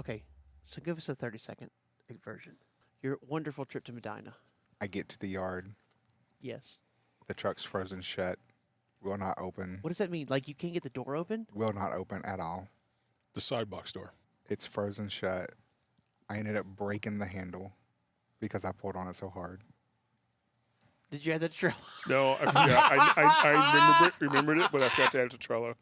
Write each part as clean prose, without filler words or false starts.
Okay, so give us a 30-second version. Your wonderful trip to Medina. I get to the yard. Yes. The truck's frozen shut. Will not open. What does that mean? Like you can't get the door open? Will not open at all. The side box door. It's frozen shut. I ended up breaking the handle because I pulled on it so hard. Did you add that to Trello? No, I forgot. I remembered it, but I forgot to add it to Trello.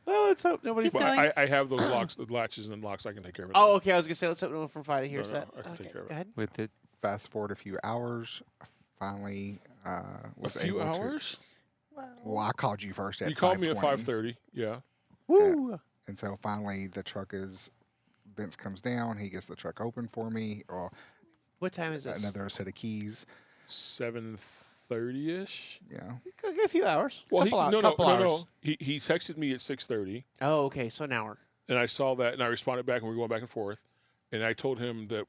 Oh, let's hope nobody. Keep But going. I have those locks, the latches and locks. I can take care of it. Oh, okay. I was gonna say let's hope no one from Friday hears No, that. I can take Okay, care of it. go ahead. With it. Fast forward a few hours. I finally was a few able hours? to. Well, I called you first at You called me at 5:20. 5:30. Yeah. Woo! And so finally the truck is. Vince comes down. He gets the truck open for me. Or What time is this? another set of keys. 7:30ish. Yeah. A few hours. Well, couple no, couple hours. no. He texted me at 6:30, Oh, okay. So an hour. and I saw that, and I responded back, and we were going back and forth, and I told him that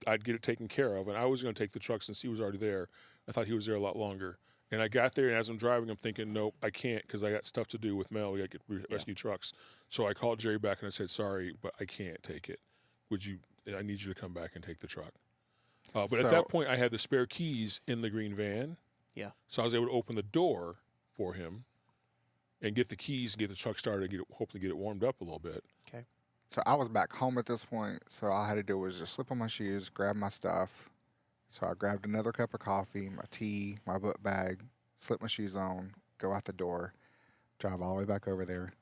I'd get it taken care of, and I was going to take the truck since he was already there. I thought he was there a lot longer, and I got there, and as I'm driving, I'm thinking, nope, I can't because I got stuff to do with mail. We got to get rescue trucks. So I called Jerry back and I said, sorry, but I can't take it. I need you to come back and take the truck. But at that point, I had the spare keys in the green van. Yeah. So I was able to open the door for him and get the keys and get the truck started and hopefully get it warmed up a little bit. Okay. So I was back home at this point. So all I had to do was just slip on my shoes, grab my stuff. So I grabbed another cup of coffee, my tea, my book bag, slip my shoes on, go out the door, drive all the way back over there.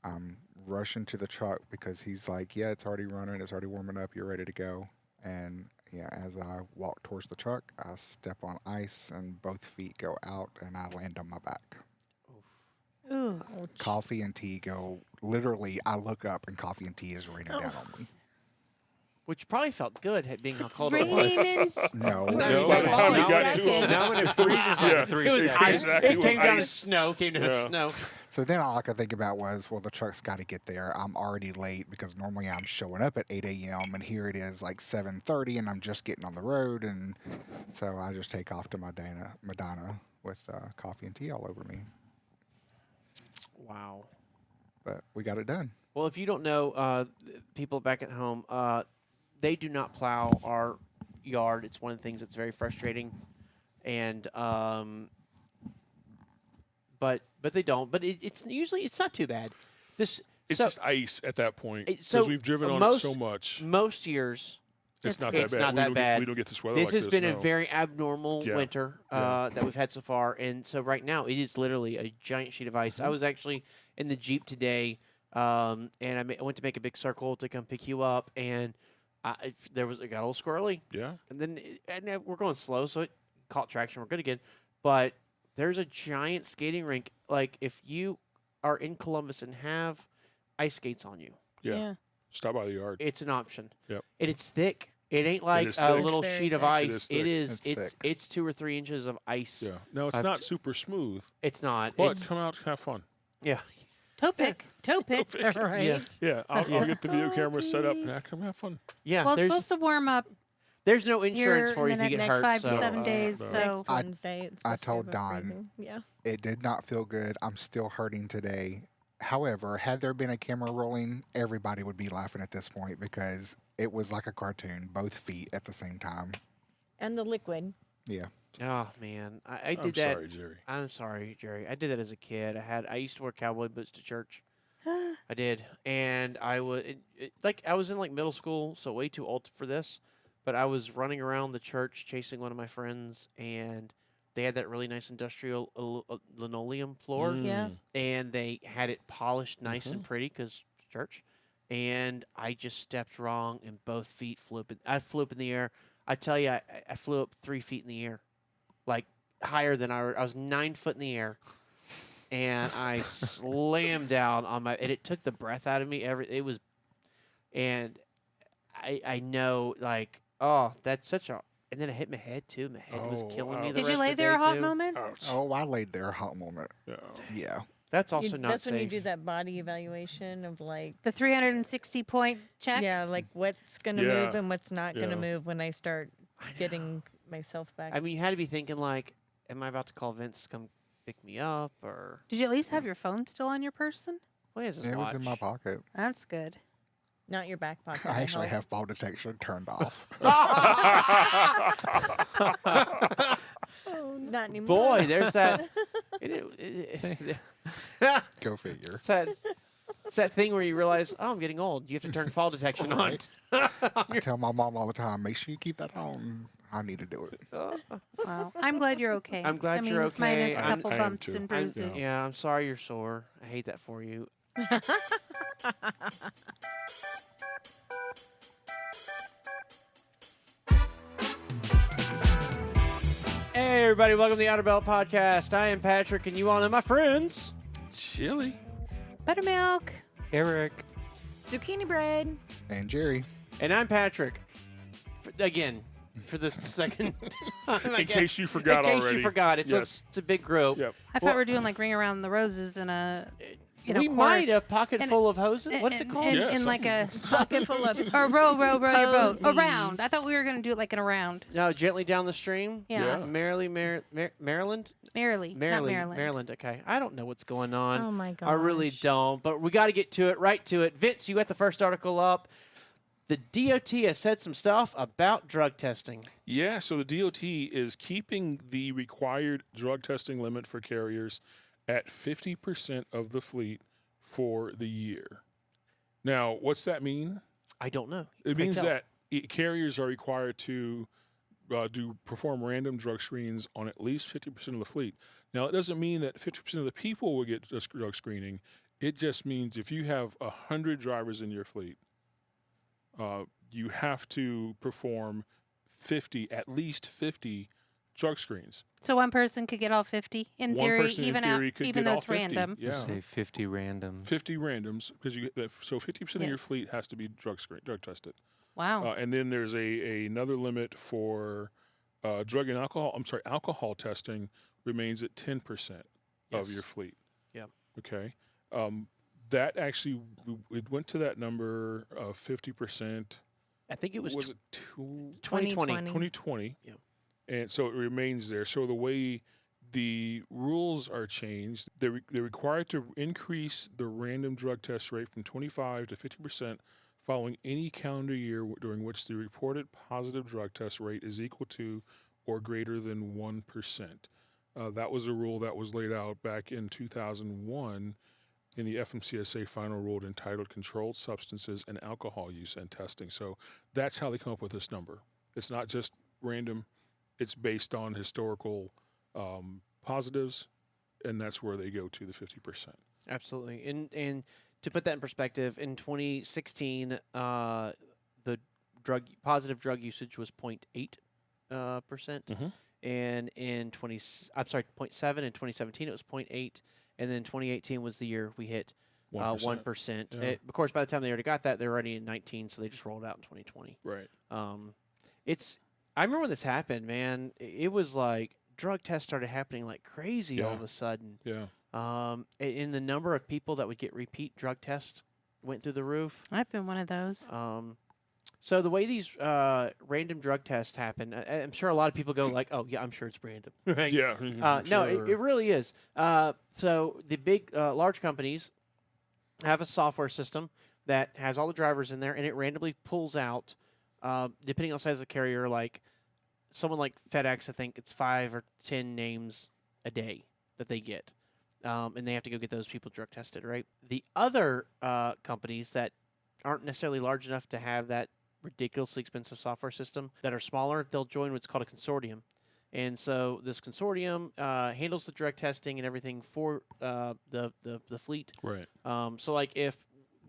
I'm rushing to the truck because he's like, yeah, it's already running. It's already warming up. You're ready to go. And yeah, as I walk towards the truck, I step on ice and both feet go out and I land on my back. Ooh. Coffee and tea go, literally, I look up and coffee and tea is raining down on me. Which probably felt good being how cold it was. Raining. No. No, by the time we got to him, Now when it freezes like Yeah. 3 It was seconds. ice. Exactly, It it was came down as ice. snow. Came down as Yeah. snow. So then all I could think about was, well, the truck's got to get there. I'm already late because normally I'm showing up at 8 a.m. and here it is like 7:30 and I'm just getting on the road. And so I just take off to Madonna with coffee and tea all over me. Wow. But we got it done. Well, if you don't know, people back at home, they do not plow our yard. It's one of the things that's very frustrating, and but they don't. But it's usually it's not too bad. it's just ice at that point because so we've driven on most- it so much. Most years, It's not it's that bad. not that bad. We don't get this weather this like has this. been a no. very abnormal Yeah. winter that we've had so far, and so right now it is literally a giant sheet of ice. Mm-hmm. I was actually in the Jeep today, and I went to make a big circle to come pick you up, and it got a little squirrely. Yeah. And then we're going slow, so it caught traction. We're good again. But there's a giant skating rink. Like, if you are in Columbus and have ice skates on you, Yeah. Stop by the yard. it's an option. Yep. And it's thick. It ain't like is a thick. little It's very sheet of thick. ice. It is thick. It's thick. It's 2 or 3 inches of ice. Yeah. No, it's I've not t- super smooth. It's not. But It's, come out, have fun. yeah. Toe pick. Toe pick. Right. Yeah. Yeah, I'll get the video camera set up and come have fun. Yeah. Well, it's there's supposed to warm up there's no insurance here for you in if the you get next hurt. 5 so, to 7 days. no. So Next Wednesday, it's I supposed to told be Don. breathing. Yeah. It did not feel good. I'm still hurting today. However, had there been a camera rolling, everybody would be laughing at this point because it was like a cartoon, both feet at the same time. And the liquid. Yeah. Oh man, I I'm did that. sorry, Jerry. I'm sorry, Jerry. I did that as a kid. I used to wear cowboy boots to church. I did, and I was I was in like middle school, so way too old for this. But I was running around the church chasing one of my friends, and they had that really nice industrial linoleum floor, Yeah. and they had it polished nice and pretty because church. And I just stepped wrong, and both feet flew up. I flew up in the air. I tell you, I flew up 3 feet in the air, like higher than I was 9 foot in the air, and I slammed down on my. And it took the breath out of me. And I know like that's such a. And then it hit my head too. My head was Oh, killing me. ouch. The did rest you lay of the there day, a hot too. moment? Ouch. Oh, I laid there a hot moment. Yeah. Yeah. That's also not That's safe. when you do that body evaluation of like, The 360 point check. yeah, like what's going to Yeah. move and what's not going to Yeah. move when I start getting myself back. I mean, you had to be thinking like, am I about to call Vince to come pick me up, or Did you at least have your phone still on your person? what is this It was watch? in my pocket. That's good. Not your back pocket. I actually hope. have fall detection turned off. Not anymore. Boy, there's that. Go figure. It's that thing where you realize, oh, I'm getting old. You have to turn fall detection on. I tell my mom all the time, make sure you keep that on. I need to do it. Wow. I'm glad you're okay. I'm glad you're okay. Minus a I'm- couple I am bumps too. and bruises. Yeah, I'm sorry you're sore. I hate that for you. Hey, everybody. Welcome to the Outer Belt Podcast. I am Patrick, and you all know my friends. Chili. Buttermilk. Eric. Zucchini bread. And Jerry, And I'm Patrick. Again, for the second time. In case you forgot In case already. you forgot. Yes. It's a big group. Yep. I thought we were doing like Ring Around the Roses in a, We chorus. might a pocket And- full of hoses. What is it called? Yeah, In like a Bucket full of. or row your boat around. Posies. I thought we were gonna do it like in a round. No, gently down the stream. Yeah. Yeah. Maryland. Maryland, not Maryland. Maryland. Okay. I don't know what's going on. Oh my god. I really don't. But we got to get to it. Right to it. Vince, you got the first article up. The DOT has said some stuff about drug testing. Yeah, so the DOT is keeping the required drug testing limit for carriers at 50% of the fleet for the year. Now, what's that mean? I don't know. It Pray means tell. that carriers are required to perform random drug screens on at least 50% of the fleet. Now, it doesn't mean that 50% of the people will get this drug screening. It just means if you have 100 drivers in your fleet, you have to perform at least 50 drug screens. So one person could get all 50 in One theory, person even in theory could even get though all it's 50. random. Yeah. Say 50 randoms. 50 randoms, because so 50% of your Yes. fleet has to be drug tested. Wow. And then there's another limit for drug and alcohol. Alcohol testing remains at 10% of Yes. your fleet. Yep. Okay. That actually, it went to that number of 50%. I think it was, Was it 2020. 2020? Yeah. And so it remains there. So the way the rules are changed, they're required to increase the random drug test rate from 25 to 50% following any calendar year during which the reported positive drug test rate is equal to or greater than 1%. That was a rule that was laid out back in 2001 in the FMCSA final rule entitled Controlled Substances and Alcohol Use and Testing. So that's how they come up with this number. It's not just random. It's based on historical positives, and that's where they go to the 50%. Absolutely. And to put that in perspective, in 2016, the positive drug usage was 0.8%. Mhm. And in 0.7 in 2017 it was 0.8, and then 2018 was the year we hit 1%. Yeah. Of course, by the time they already got that, they're already in 19, so they just rolled out in 2020. Right. I remember when this happened, man. It was like drug tests started happening like crazy all Yeah. of a sudden. Yeah. In the number of people that would get repeat drug tests went through the roof. I've been one of those. So the way these random drug tests happen, I'm sure a lot of people go like, "Oh yeah, I'm sure it's random." Right? Yeah. No, it really is. So the big, large companies have a software system that has all the drivers in there, and it randomly pulls out, depending on the size of the carrier, like someone like FedEx, I think it's 5 or 10 names a day that they get, and they have to go get those people drug tested, right? The other companies that aren't necessarily large enough to have that ridiculously expensive software system, that are smaller, they'll join what's called a consortium. And so this consortium handles the drug testing and everything for the fleet. Right. So like if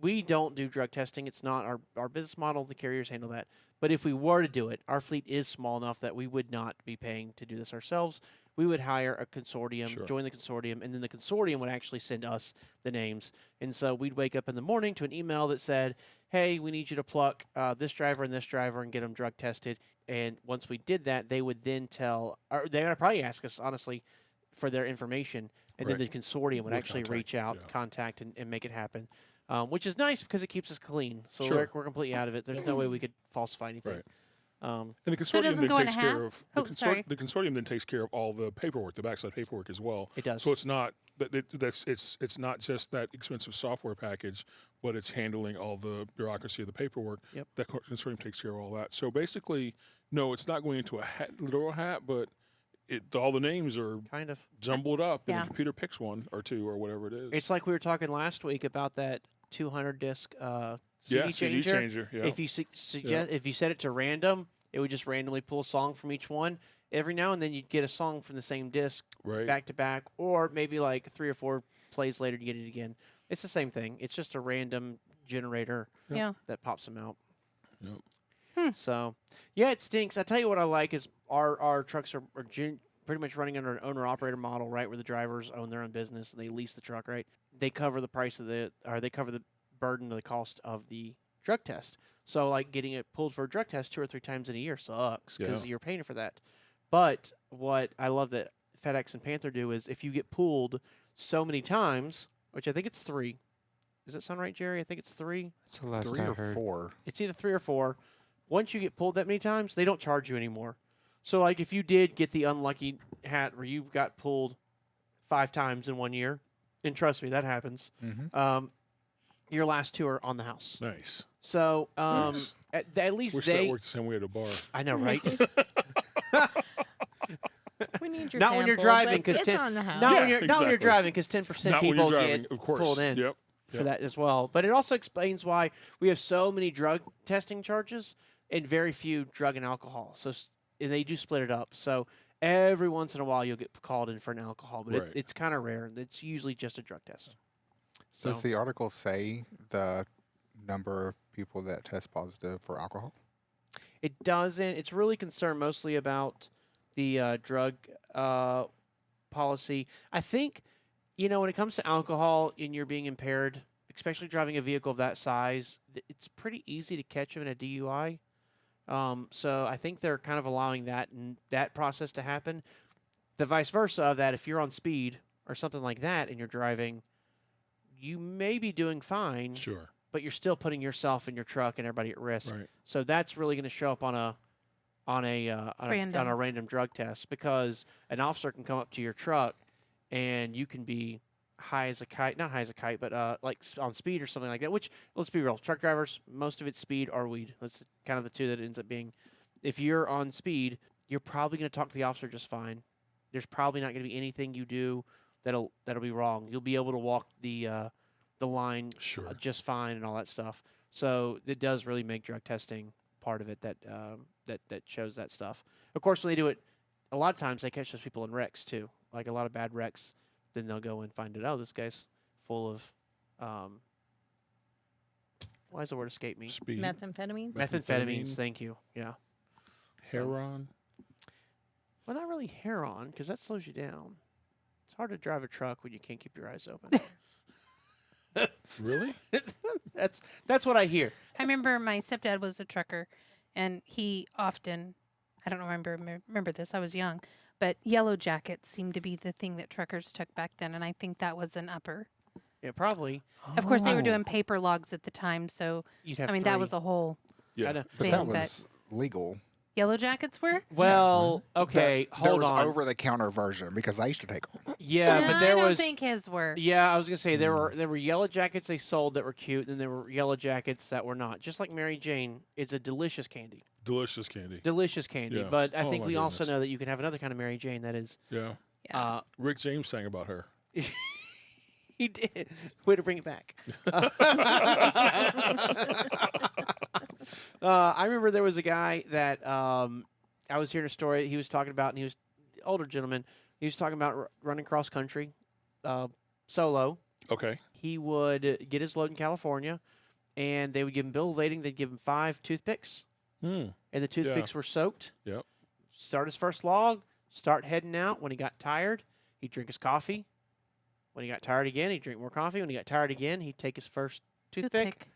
we don't do drug testing, it's not our business model. The carriers handle that. But if we were to do it, our fleet is small enough that we would not be paying to do this ourselves. We would hire a consortium, Sure. join the consortium, and then the consortium would actually send us the names. And so we'd wake up in the morning to an email that said, hey, we need you to pluck this driver and get them drug tested. And once we did that, they would then or they would probably ask us, honestly, for their information. And then the Right. consortium would We'll actually contact, reach out, yeah. contact, and make it happen. Which is nice because it keeps us clean. So Sure. we're completely out of it. There's no way we could falsify anything. Right. And the consortium So it doesn't then go in takes a care hat? of Oh, sorry. the consortium then takes care of all the paperwork, the backside paperwork as well. It does. So it's not it's not just that expensive software package, but it's handling all the bureaucracy of the paperwork. Yep. That consortium takes care of all that. So basically, no, it's not going into a literal hat, but all the names are kind of jumbled up, and Yeah. the computer picks one or two or whatever it is. It's like we were talking last week about that 200 disc CD CD changer. changer. Yeah. If you suggest, if you set it to random, it would just randomly pull a song from each one. Every now and then you'd get a song from the same disc Right. back to back, or maybe like 3 or 4 plays later you get it again. It's the same thing. It's just a random generator Yeah. that pops them out. Yep. So, yeah, it stinks. I tell you what I like is our trucks are pretty much running under an owner-operator model, right, where the drivers own their own business and they lease the truck, right? They cover the price of they cover the burden of the cost of the drug test. So, like, getting it pulled for a drug test 2 or 3 times in a year sucks because you're paying for that. But what I love that FedEx and Panther do is if you get pulled so many times, which I think it's 3. Does that sound right, Jerry? I think it's 3. That's the last 3 I or heard. 4. It's either 3 or 4. Once you get pulled that many times, they don't charge you anymore. So, like, if you did get the unlucky hat where you got pulled 5 times in 1 year, and trust me, that happens, your last 2 are on the house. Nice. So, Nice. at least Wish they... that worked the same way at a bar. I know, right? We need your Not when you're sample, driving, but because it's on the house. not Yeah, when you're exactly. driving, because 10% Not when people you're driving, get of course. pulled in Yep. for that as well. But it also explains why we have so many drug testing charges and very few drug and alcohol. So and they do split it up. So every once in a while you'll get called in for an alcohol, but Right. it's kind of rare. It's usually just a drug test. So Does the article say the number of people that test positive for alcohol? it doesn't. It's really concerned mostly about the drug policy. I think, when it comes to alcohol and you're being impaired, especially driving a vehicle of that size, it's pretty easy to catch them in a DUI. So I think they're kind of allowing that process to happen. The vice versa of that, if you're on speed or something like that and you're driving, you may be doing fine, Sure. but you're still putting yourself and your truck and everybody at risk. Right. So that's really going to show up on a random drug test, because an officer can come up to your truck and you can be high as a kite, not high as a kite, but like on speed or something like that, which, let's be real, truck drivers, most of it's speed or weed. That's kind of the two that it ends up being. If you're on speed, you're probably going to talk to the officer just fine. There's probably not going to be anything you do that'll be wrong. You'll be able to walk the line Sure. just fine and all that stuff. So it does really make drug testing part of it that shows that stuff. Of course, when they do it, a lot of times they catch those people in wrecks too, like a lot of bad wrecks. Then they'll go and find it. Oh, this guy's full of why does the word escape me? Speed. Methamphetamines. Methamphetamines. Thank you. Yeah. Heron. Well, not really heroin, because that slows you down. It's hard to drive a truck when you can't keep your eyes open. Really? That's what I hear. I remember my stepdad was a trucker, and he often, I don't remember this, I was young, but yellow jackets seemed to be the thing that truckers took back then, and I think that was an upper. Yeah, probably. Of course, they were Oh. doing paper logs at the time, so, You'd have that was a whole, Yeah. I know. But thing, that but- was legal. yellow jackets were? Well, okay, There hold was on. over-the-counter version because I used to take them. Yeah, but No, there I don't was. think his were. Yeah, I was gonna say there were yellow jackets they sold that were cute, and there were yellow jackets that were not. Just like Mary Jane, it's a delicious candy. Delicious candy. Delicious candy. Yeah. But I Oh, think my we also goodness. know that you can have another kind of Mary Jane that is. Yeah. Yeah. Rick James sang about her. He did. Way to bring it back. I remember there was a guy that I was hearing a story he was talking about, and he was an older gentleman. He was talking about running cross country solo. Okay. He would get his load in California, and they would give him bill of lading. They'd give him 5 toothpicks, and the toothpicks were soaked. Yep. Start his first log, start heading out. When he got tired, he'd drink his coffee. When he got tired again, he'd drink more coffee. When he got tired again, he'd take his first toothpick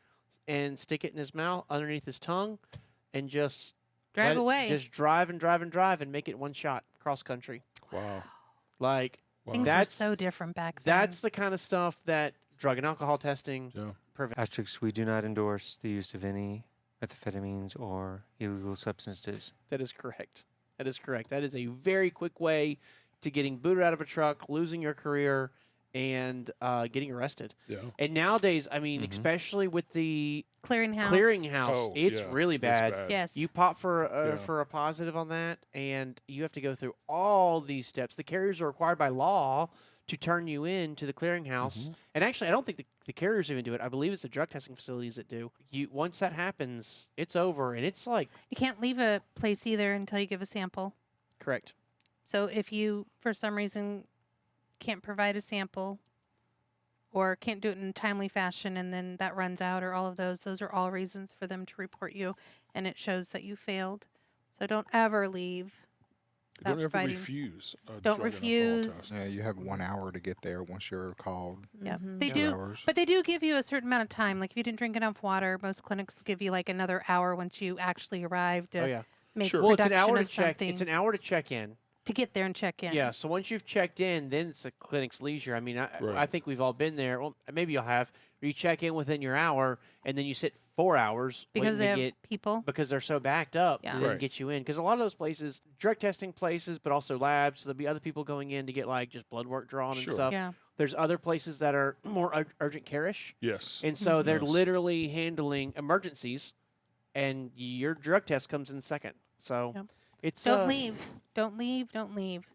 and stick it in his mouth underneath his tongue and just Drive let it- away. Just drive and drive and drive and make it one shot cross country. Wow. Like, Wow. Things were That's- so different back then. that's the kind of stuff that drug and alcohol testing Yeah. prevents. Asterisks, we do not endorse the use of any methamphetamines or illegal substances. That is correct. That is correct. That is a very quick way to getting booted out of a truck, losing your career, and getting arrested. Yeah. And nowadays, I mean, especially with the Clearinghouse. clearinghouse, it's yeah, really it's bad. Yes. You pop for Yeah. for a positive on that, and you have to go through all these steps. The carriers are required by law to turn you in to the clearinghouse. And actually, I don't think the carriers even do it. I believe it's the drug testing facilities that do. You once that happens, it's over, and it's like You can't leave a place either until you give a sample. correct. So if you, for some reason, can't provide a sample or can't do it in a timely fashion and then that runs out or all of those are all reasons for them to report you, and it shows that you failed. So don't ever leave. Don't ever providing- refuse. A Don't drug and alcohol refuse. test. Yeah, you have 1 hour to get there once you're called. Yeah, Mhm. they 2 do. hours. But they do give you a certain amount of time. Like if you didn't drink enough water, most clinics give you like another hour once you actually arrive to Oh yeah. make Sure. Well, it's an production hour to of check. something It's an hour to check in. to get there and check in. Yeah. So once you've checked in, then it's the clinic's leisure. I mean, I Right. think we've all been there. Well, maybe you'll have. Where you check in within your hour, and then you sit 4 hours Because they waiting have to get people. because they're so backed up Yeah. to then Right. get you in. Because a lot of those places, drug testing places, but also labs. So there'll be other people going in to get like just blood work drawn Sure. and stuff. Yeah. There's other places that are more urgent care-ish, Yes. and so they're Yes. literally handling emergencies, and your drug test comes in second. So Yep. it's Don't leave. Don't leave. Don't leave.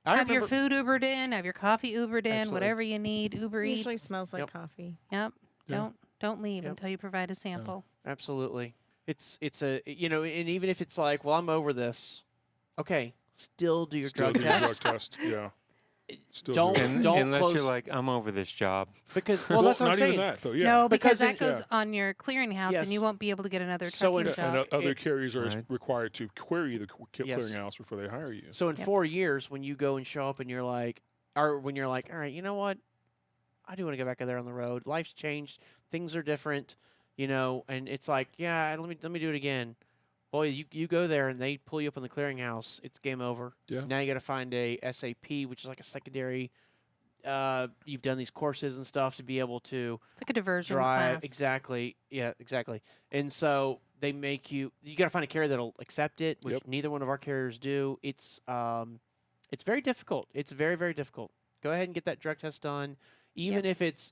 I Have your remember- food Ubered in. Have your coffee Ubered in. Absolutely. Whatever you need. Uber Usually Eats. smells like Yep. coffee. Yep. Yeah. Don't leave Yep. until you provide a sample. Absolutely. It's a and even if it's like, well, I'm over this. Okay, still do your Still drug do your test. drug test. Yeah. Still Don't- do it. And, Don't unless close- you're like, I'm over this job. Because well, that's what not I'm saying. even that though. Yeah. No, because Because that goes on your clearinghouse, Yes. and you won't be able to get another So trucking in- job. And other It- carriers are Right. required to query the Yes. clearinghouse before they hire you. So in Yep. 4 years, when you go and show up and you're like, or when you're like, all right, you know what? I do want to get back out there on the road. Life's changed. Things are different, and it's like, yeah, let me do it again. Boy, you go there and they pull you up on the clearinghouse. It's game over. Yeah. Now you got to find a SAP, which is like a secondary. You've done these courses and stuff to be able to It's like a diversion drive. class. Exactly. Yeah, exactly. And so they make you got to find a carrier that'll accept it, which Yep. neither one of our carriers do. It's very difficult. It's very, very difficult. Go ahead and get that drug test done, even if it's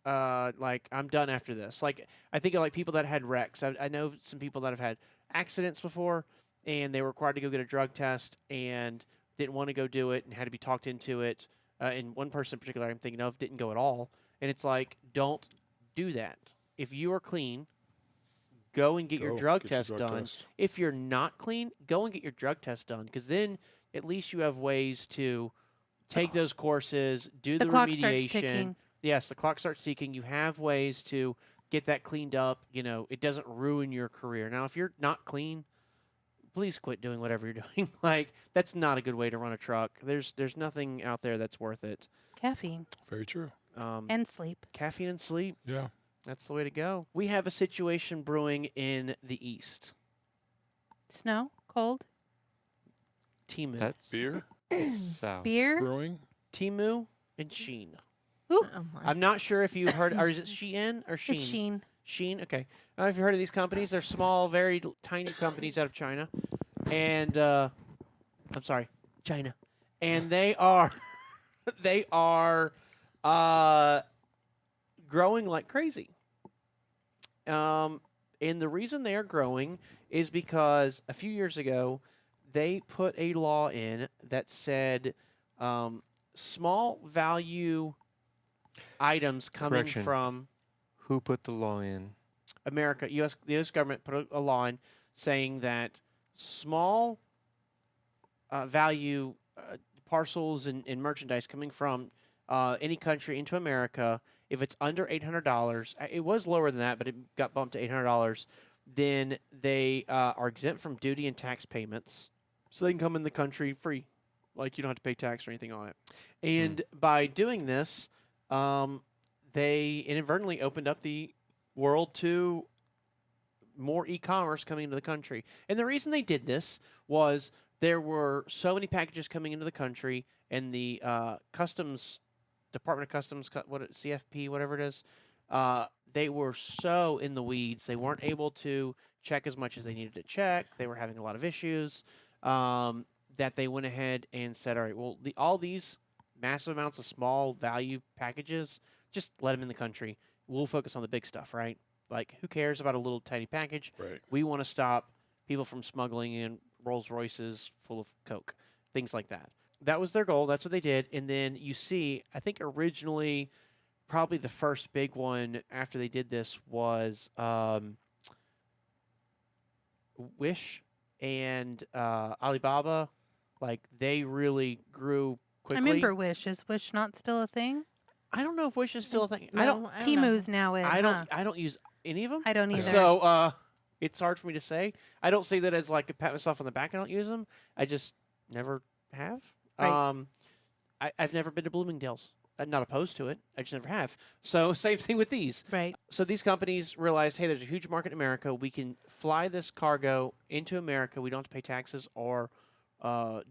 like I'm done after this. Like I think of like people that had wrecks. I know some people that have had accidents before, and they were required to go get a drug test and didn't want to go do it and had to be talked into it. And one person in particular I'm thinking of didn't go at all. And it's like, don't do that. If you are clean, go and get your Go drug get your test drug done. test. If you're not clean, go and get your drug test done, because then at least you have ways to take those courses, do The the clock starts remediation. ticking. Yes, the clock starts ticking. You have ways to get that cleaned up. It doesn't ruin your career. Now, if you're not clean, please quit doing whatever you're doing. Like, that's not a good way to run a truck. There's nothing out there that's worth it. Caffeine Very true. and sleep. Caffeine and sleep, Yeah. that's the way to go. We have a situation brewing in the East. Snow, cold, Teemu. That's Beer, south. beer. brewing. Teemu and Shein. Ooh, Oh my. I'm not sure if you've heard, or is it Shein or it's Shein? Sheen. Shein, okay. I don't know if you've heard of these companies. They're small, very tiny companies out of China. And, I'm sorry, China. And they are, they are growing like crazy. And the reason they are growing is because a few years ago, they put a law in that said small value items coming Correction. from Who put the law in? America, the U.S. government put a law in saying that small value parcels and merchandise coming from any country into America, if it's under $800, it was lower than that, but it got bumped to $800, then they are exempt from duty and tax payments, so they can come in the country free. Like, you don't have to pay tax or anything on it. And by doing this, they inadvertently opened up the world to more e-commerce coming into the country. And the reason they did this was there were so many packages coming into the country, and the Department of Customs, CFP, whatever it is, They were so in the weeds. They weren't able to check as much as they needed to check. They were having a lot of issues that they went ahead and said, all right, well, all these massive amounts of small value packages, just let them in the country. We'll focus on the big stuff, right? Like, who cares about a little tiny package? Right. We want to stop people from smuggling in Rolls Royces full of Coke, things like that. That was their goal. That's what they did. And then you see, I think originally, probably the first big one after they did this was Wish and Alibaba. Like, they really grew quickly. I remember Wish. Is Wish not still a thing? I don't know if Wish is still a thing. No, I don't. know. Temu's now in. I don't use any of them. I don't either. So it's hard for me to say. I don't say that as like a pat myself on the back. I don't use them. I just never have. Right. I've never been to Bloomingdale's. I'm not opposed to it. I just never have. So same thing with these. Right. So these companies realized, hey, there's a huge market in America. We can fly this cargo into America. We don't have to pay taxes or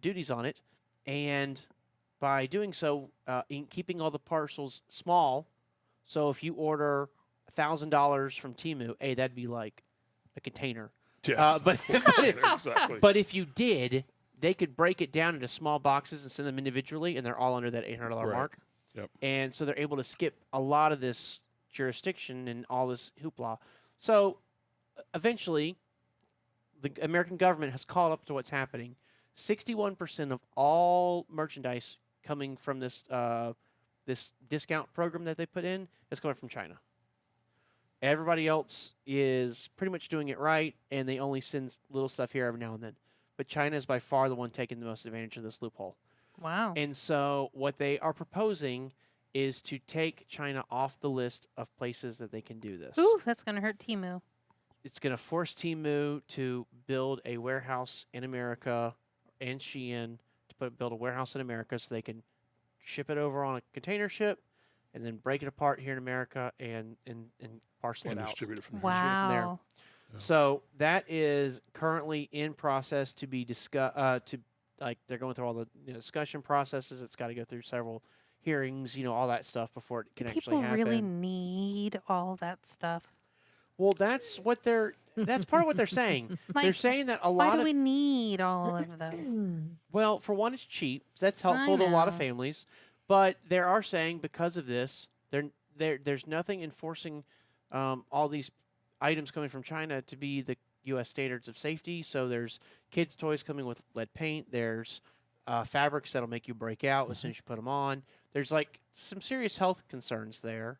duties on it. And by doing so, in keeping all the parcels small, so if you order $1,000 from Temu, hey, that'd be like a container. Yes. But exactly. but if you did, they could break it down into small boxes and send them individually, and they're all under that $800 Right. mark. Yep. And so they're able to skip a lot of this jurisdiction and all this hoopla. So eventually, the American government has caught up to what's happening. 61% of all merchandise coming from this this discount program that they put in is coming from China. Everybody else is pretty much doing it right, and they only send little stuff here every now and then. But China is by far the one taking the most advantage of this loophole. Wow. And so what they are proposing is to take China off the list of places that they can do this. Ooh, that's going to hurt Temu. It's going to force Temu to build a warehouse in America and Shein to build a warehouse in America so they can ship it over on a container ship and then break it apart here in America and parcel and it out. distribute it from there. there. Wow. Yeah. So that is currently in process to be discussed. They're going through all the discussion processes. It's got to go through several hearings, all that stuff before it can actually People happen. really need all that stuff. Well, that's part of what they're saying. They're Like, saying that a Why lot do of we need all of those? well, for one, it's cheap. So that's helpful to a lot of know. families. But they are saying because of this, there's nothing enforcing all these items coming from China to be the U.S. standards of safety. So there's kids' toys coming with lead paint. There's fabrics that'll make you break out as soon as you put them on. There's like some serious health concerns there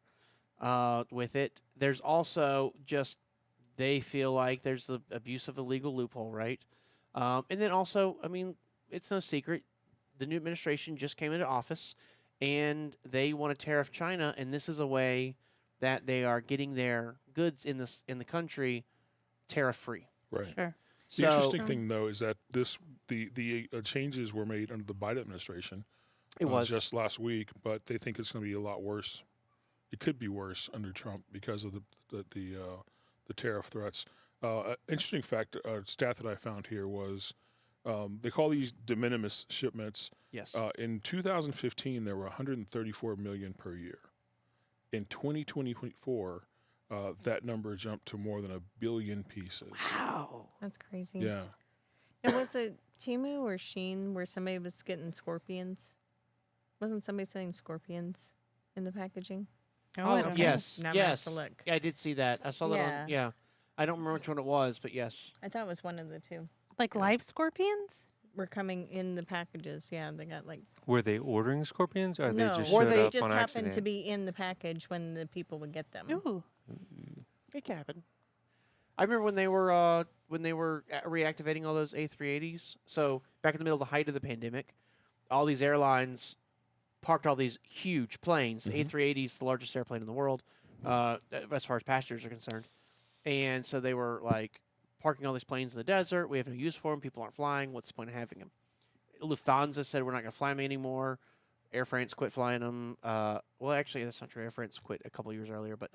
with it. There's also just they feel like there's the abuse of a legal loophole, right? And then also, I mean, it's no secret, the new administration just came into office, and they want to tariff China, and this is a way that they are getting their goods in the country tariff free. Right. Sure. The interesting thing, though, is that the changes were made under the Biden administration. It was just last week, but they think it's going to be a lot worse. It could be worse under Trump because of the tariff threats. Interesting fact, stat that I found here was they call these de minimis shipments. yes. In 2015, there were 134 million per year. In 2024, that number jumped to more than 1 billion pieces. Wow. That's crazy. Yeah. Now, was it Teemu or Shein where somebody was getting scorpions? Wasn't somebody selling scorpions in the packaging? Oh, I Oh, don't know. yes, Now I'm gonna have yes. to look. Yeah, I did see that. I saw that Yeah. on. Yeah, I don't remember which one it was, but yes. I thought it was one of the two. Like live scorpions? Were coming in the packages. Yeah, they got like Were they ordering scorpions, or they no, just Or showed they up just on happened accident? to be in the package when the people would get them. Ooh. It can happen. I remember when they were reactivating all those A380s. So back in the middle of the height of the pandemic, all these airlines parked all these huge planes. The A380 is the largest airplane in the world, as far as passengers are concerned. And so they were like parking all these planes in the desert. We have no use for them. People aren't flying. What's the point of having them? Lufthansa said we're not going to fly them anymore. Air France quit flying them. Well, actually, that's not true. Air France quit a couple years earlier, but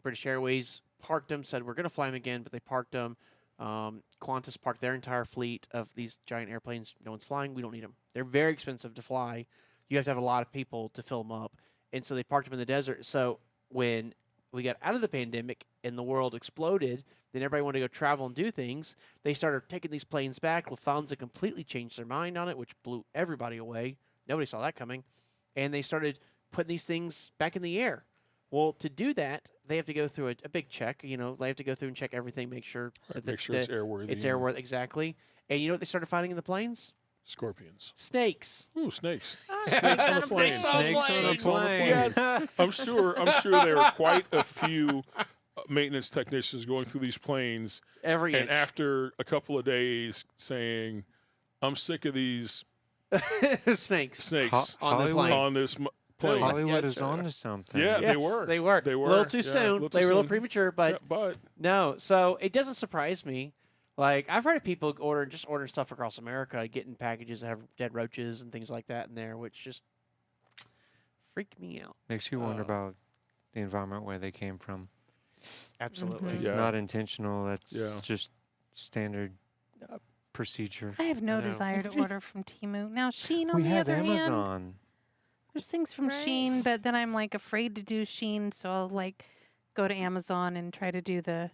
British Airways parked them, said we're going to fly them again, but they parked them. Qantas parked their entire fleet of these giant airplanes. No one's flying. We don't need them. They're very expensive to fly. You have to have a lot of people to fill them up. And so they parked them in the desert. So when we got out of the pandemic and the world exploded, then everybody wanted to go travel and do things. They started taking these planes back. Lufthansa completely changed their mind on it, which blew everybody away. Nobody saw that coming. And they started putting these things back in the air. Well, to do that, they have to go through a big check. You know, they have to go through and check everything, make sure Make sure it's airworthy. It's airworthy, exactly. And you know what they started finding in the planes? Scorpions. Snakes. Ooh, snakes. Snakes on a plane. Snakes on a Snakes on a plane. Yes. I'm sure there are quite a few maintenance technicians going through these planes, Every and inch. after a couple of days saying, "I'm sick of these Snakes. snakes On the plane. on this plane." Hollywood Yeah, is sure. onto something. Yeah, Yes, they were. They were. They A were. little too Yeah, soon. little too They were a little soon. premature, but Yeah, but no. So it doesn't surprise me. Like, I've heard of people ordering stuff across America, getting packages that have dead roaches and things like that in there, which just freak me out. Makes you wonder about the environment where they came from. Absolutely. It's Yeah. not intentional. That's Yeah. just standard procedure. I have no I know. desire to order from Teemu. Now, Shein, on We the have other hand, Amazon. there's things from Right. Shein, but then I'm like afraid to do Shein, so I'll like go to Amazon and try to do the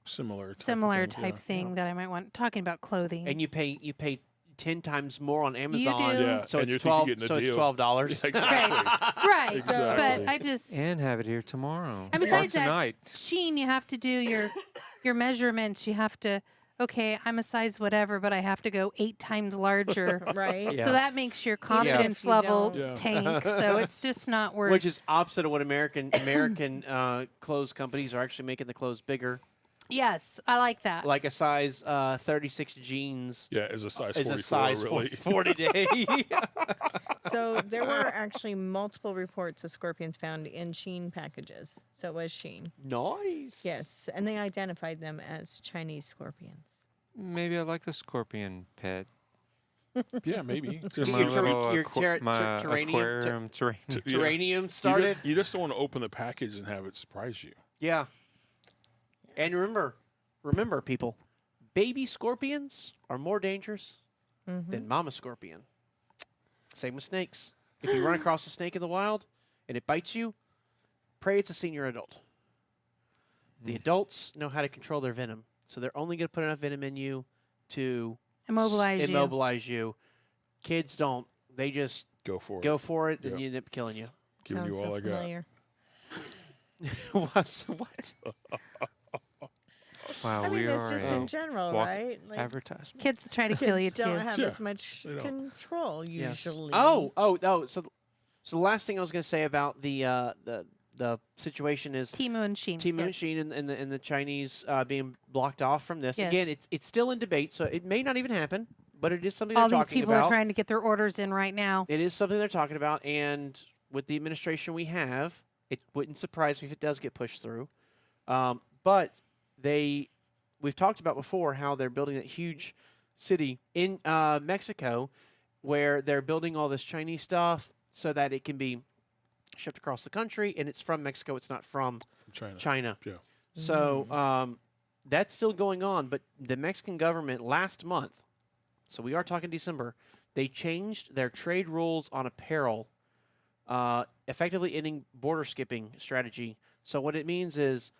similar type similar of thing, type yeah. thing that I might want. Talking about clothing. And you pay 10 times more on Amazon. do. Yeah, So and you it's think you're 12 getting a so it's deal. $12. Yeah, exactly. right. Exactly. But I just And have it here tomorrow. And or besides that- tonight. Shein, you have to do your measurements. You have to, okay, I'm a size whatever, but I have to go 8 times larger. Right. Yeah. So that makes your if confidence you level don't. Yeah. tank. So it's just not worth. Which is opposite of what American clothes companies are actually making the clothes bigger. Yes, I like that. Like a size 36 jeans Yeah, as a size is 44, a size really. 40 day. So there were actually multiple reports of scorpions found in Shein packages. So it was Shein. Nice. Yes, and they identified them as Chinese scorpions. Maybe I like a scorpion pet. Yeah, maybe. For Just my your you- little your my terranium- aquarium terrarium. yeah. Terranium started. You just don't want to open the package and have it surprise you. Yeah. And remember, people, baby scorpions are more dangerous than mama scorpion. Same with snakes. If you run across a snake in the wild and it bites you, pray it's a senior adult. The adults know how to control their venom, so they're only going to put enough venom in you to Immobilize you. you. Kids don't. They just Go for it. go for it, Yeah. and you end up killing you. Giving Sounds you all so I got. familiar. What? Wow, I we mean, it's are just a in general, walk right? Like, advertisement. Kids try to kill you kids don't too. have Yeah, as much they don't. control Yes. usually. Oh. So the last thing I was going to say about the situation is Teemu and Shein. Teemu and yes. Shein and the Chinese being blocked off from this. Yes. Again, it's still in debate, so it may not even happen, but it is something All they're these talking people about. are trying to get their orders in right now. It is something they're talking about, and with the administration we have, it wouldn't surprise me if it does get pushed through. But we've talked about before how they're building that huge city in Mexico where they're building all this Chinese stuff so that it can be shipped across the country, and it's from Mexico. It's not from From China. China. Yeah. So that's still going on, but the Mexican government last month, so we are talking December, they changed their trade rules on apparel, effectively ending border skipping strategy. So what it means is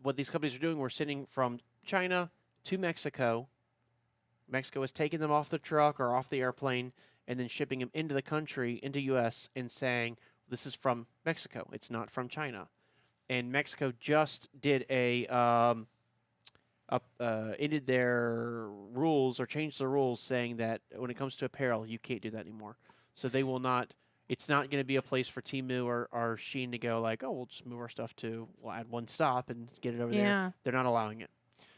what these companies are doing, we're sending from China to Mexico. Mexico is taking them off the truck or off the airplane and then shipping them into the country, into U.S., and saying, this is from Mexico. It's not from China. And Mexico just did ended their rules or changed the rules saying that when it comes to apparel, you can't do that anymore. So they will not. It's not going to be a place for Temu or Shein to go like, oh, we'll just move our stuff to. We'll add one stop and get it over there. Yeah. They're not allowing it.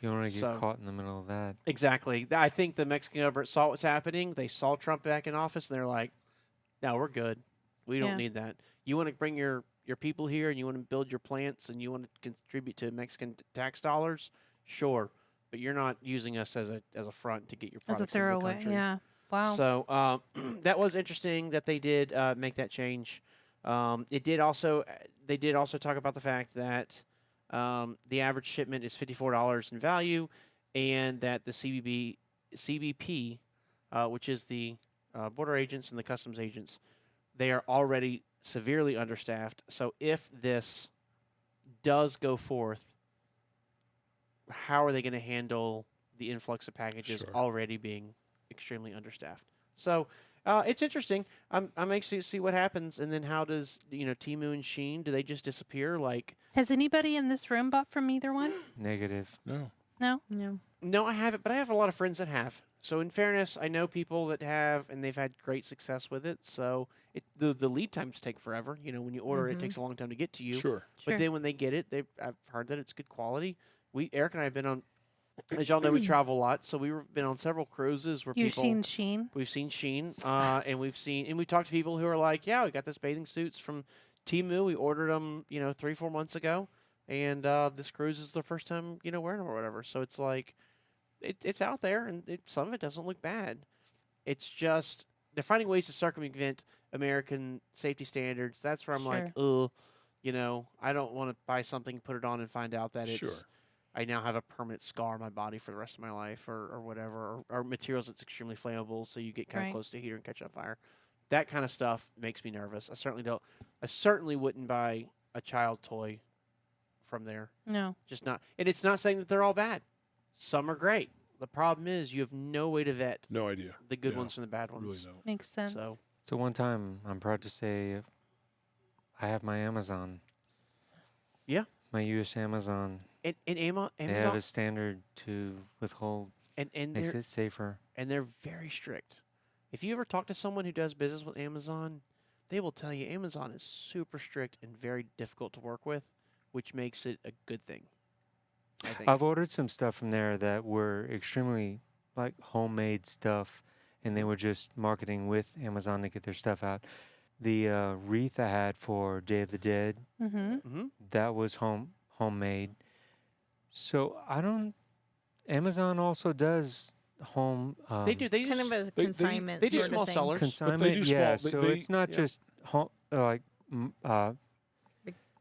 You don't want to get So- caught in the middle of that. Exactly. I think the Mexican government saw what's happening. They saw Trump back in office, and they're like, no, we're good. We don't Yeah. need that. You want to bring your people here, and you want to build your plants, and you want to contribute to Mexican tax dollars, sure. But you're not using us as a front to get your As products a into the throwaway. country. Yeah. Wow. So that was interesting that they did make that change. They did also talk about the fact that the average shipment is $54 in value, and that the CBP, which is the border agents and the customs agents, they are already severely understaffed. So if this does go forth, how are they going to handle the influx of packages Sure. already being extremely understaffed? So it's interesting. I'm anxious to see what happens, and then how does Teemu and Shein, do they just disappear? Like, Has anybody in this room bought from either one? Negative. No. No. No. no, I haven't, but I have a lot of friends that have. So in fairness, I know people that have, and they've had great success with it. So the lead times take forever. When you order it, it takes a long time to get to you. Sure. But then when they get it, I've heard that it's good quality. Eric and I have been on, as y'all know, we travel a lot, so we've been on several cruises where You've people. seen Shein? We've seen Shein, and we've talked to people who are like, yeah, we got this bathing suits from Teemu. We ordered them, 3-4 months ago, and this cruise is the first time, wearing them or whatever. So it's like, it's out there, and some of it doesn't look bad. It's just they're finding ways to circumvent American safety standards. That's where I'm like, I don't want to buy something, put it on, and find out that Sure. I now have a permanent scar on my body for the rest of my life, or whatever, or materials that's extremely flammable, so you get kind of Right. close to a heater and catch on fire. That kind of stuff makes me nervous. I certainly wouldn't buy a child toy from there. No. Just not. And it's not saying that they're all bad. Some are great. The problem is you have no way to vet No idea. the good Yeah. ones from the bad ones. Really no. Makes sense. So So one time, I'm proud to say, I have my Amazon. Yeah. My U.S. Amazon. and Amazon They have a standard to withhold. and Makes they're it safer. they're very strict. If you ever talk to someone who does business with Amazon, they will tell you Amazon is super strict and very difficult to work with, which makes it a good thing. I think. I've ordered some stuff from there that were extremely like homemade stuff, and they were just marketing with Amazon to get their stuff out. The wreath I had for Day of the Dead, Mm-hmm. that was homemade. So I don't. Amazon also does home. They do. They Kind just, of a they- consignment. they do sort small of thing. sellers. consignment. do Yeah, small- so they- it's not yeah. just like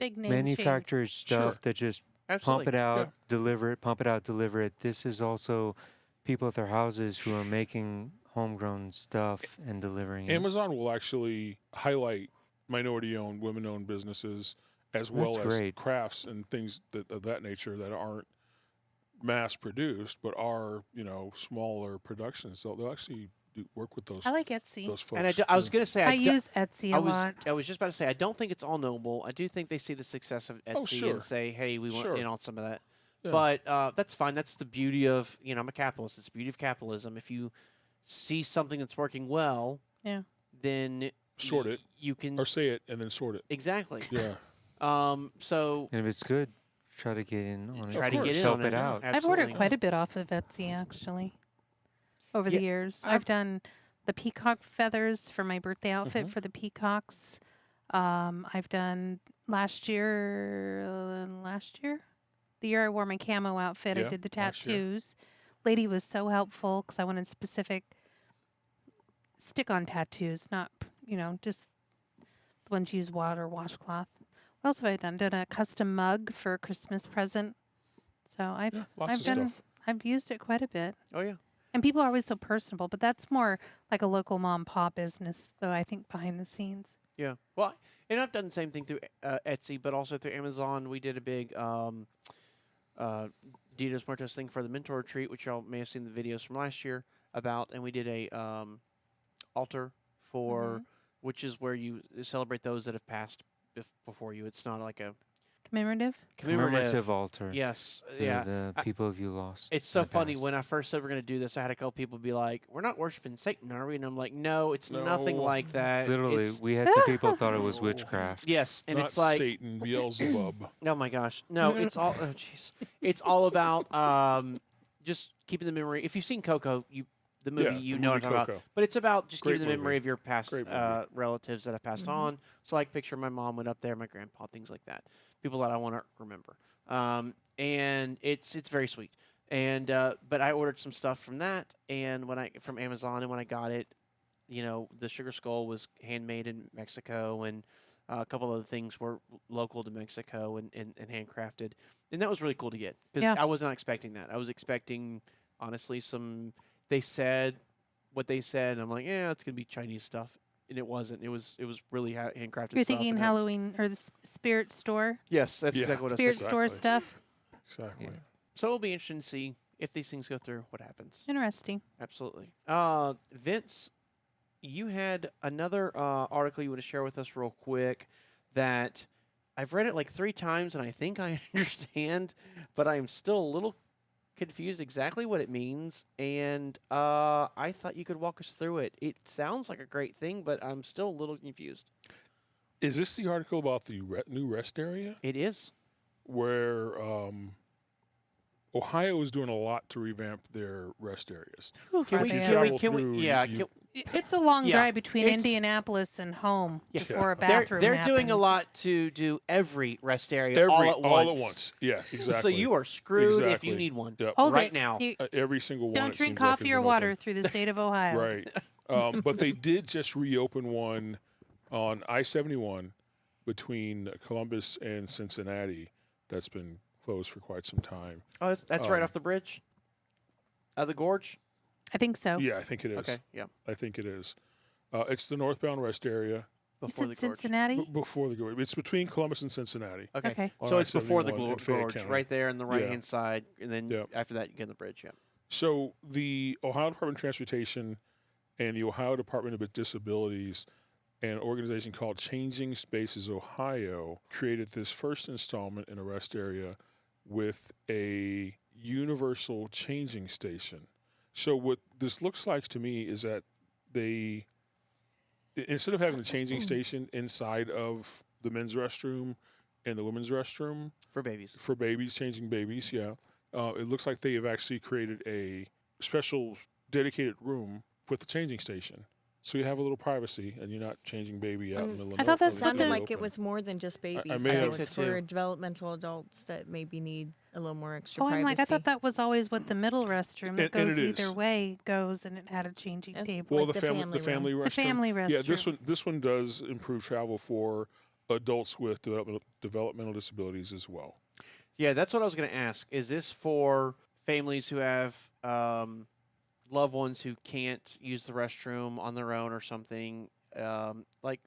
Big name manufactured stuff Sure. that just absolutely. pump it out, Yeah. deliver it, pump it out, deliver it. This is also people at their houses who are making homegrown stuff and delivering it. Amazon will actually highlight minority-owned, women-owned businesses as well That's as great. crafts and things of that nature that aren't mass-produced but are smaller productions. So they'll actually work with those I like Etsy. those folks. And I was too. going to say I use Etsy a I was lot. I was just about to say I don't think it's all noble. I do think they see the success of Etsy Oh, sure. and say, hey, we want Sure. in on some of that. Yeah. But that's fine. That's the beauty of I'm a capitalist. It's the beauty of capitalism. If you see something that's working well, Yeah. then Sort it. You can or say it and then sort it. exactly. Yeah. So And if it's good, try to get in on it. try to course. get in Help on it out. I've ordered Absolutely. quite a bit off of Etsy actually over Yeah, the years. I've- I've done the peacock feathers for my birthday outfit Mhm. for the peacocks. I've done last year, the year I wore my camo outfit, I Yeah, did the last year. tattoos. Lady was so helpful because I wanted specific stick-on tattoos, not just the ones you use water washcloth. What else have I done? Did a custom mug for a Christmas present. So I've Yeah. Lots I've of done stuff. I've used it quite a bit. Oh yeah. And people are always so personable, but that's more like a local mom pop business, though, I think, behind the scenes. Yeah. Well, and I've done the same thing through Etsy, but also through Amazon. We did a big Dia de Muertos thing for the mentor retreat, which y'all may have seen the videos from last year about, and we did a altar for, which is where you celebrate those that have passed before you. It's not like a Commemorative? Commemorative altar. Yes. To Yeah. the people you lost. It's so in the funny. past. When I first said we're going to do this, I had a couple people be like, "We're not worshiping Satan, are we?" And I'm like, "No, it's nothing No. like that." Literally, It's- we had some people thought it was No. witchcraft. yes, and Not it's like, Satan, Beelzebub. oh my gosh, no, it's all. Oh jeez, it's all about just keeping the memory. If you've seen Coco, the movie, Yeah, you the know what movie I'm talking about. Coco. But it's about just Great keeping the memory movie. of your past Great movie. relatives that have passed on. So, like, picture my mom went up there, my grandpa, things like that. People that I want to remember. And it's very sweet. And but I ordered some stuff from that, and from Amazon, and when I got it, the sugar skull was handmade in Mexico, and a couple other things were local to Mexico and handcrafted, and that was really cool to get because Yeah. I was not expecting that. I was expecting, honestly, they said what they said, and I'm like, yeah, it's gonna be Chinese stuff. and it wasn't. It was really handcrafted. You're stuff, thinking and it- Halloween or the spirit store, Yes, that's Yeah. exactly what I spirit said. store Exactly. stuff. Exactly. Yeah. So it'll be interesting to see if these things go through. What happens? Interesting. Absolutely. Vince, you had another article you want to share with us real quick that I've read it like 3 times and I think I understand, but I'm still a little confused exactly what it means. And I thought you could walk us through it. It sounds like a great thing, but I'm still a little confused. Is this the article about the new rest area It is. where Ohio is doing a lot to revamp their rest areas? Can we? Can Can we? through, Yeah. you- It's a long Yeah, drive between it's- Indianapolis and home Yeah. before a They're bathroom doing a happens. lot to do every rest area all at once. Yeah, exactly. So you are screwed if Exactly. you need one. Yep. Hold right it. now. You Every single one. don't it drink seems like, coffee has or been water open. through the state of Ohio. Right. But they did just reopen one on I-71 between Columbus and Cincinnati that's been closed for quite some time. Oh, that's right Um, off the bridge? Out of the gorge? I think so. Yeah, I think it is. Okay, yeah. I think it is. It's the northbound rest area You Before said the gorge. Cincinnati? before the gorge. It's between Columbus and Cincinnati. Okay. Okay. on So it's before the I-71 in Fayette gorge, County. right there on the right-hand side, and then Yep. after that you get on the bridge, yeah. So the Ohio Department of Transportation and the Ohio Department of Disabilities and an organization called Changing Spaces Ohio created this first installment in a rest area with a universal changing station. So what this looks like to me is that they, instead of having the changing station inside of the men's restroom and the women's restroom For babies. for babies, changing babies, it looks like they have actually created a special dedicated room with the changing station. So you have a little privacy, and you're not changing baby out in the middle of I thought that's of what Sounded the- like it was more than just babies. may so have- it's I think so, for developmental adults that maybe need a little more extra Oh, I'm privacy. like, I thought that was always what the middle restroom that And goes it either is. way goes, and it had a changing And- table. well, like the the family family restroom. The family Yeah, restroom. this one does improve travel for adults with developmental disabilities as well. Yeah, that's what I was going to ask. Is this for families who have loved ones who can't use the restroom on their own or something? Like,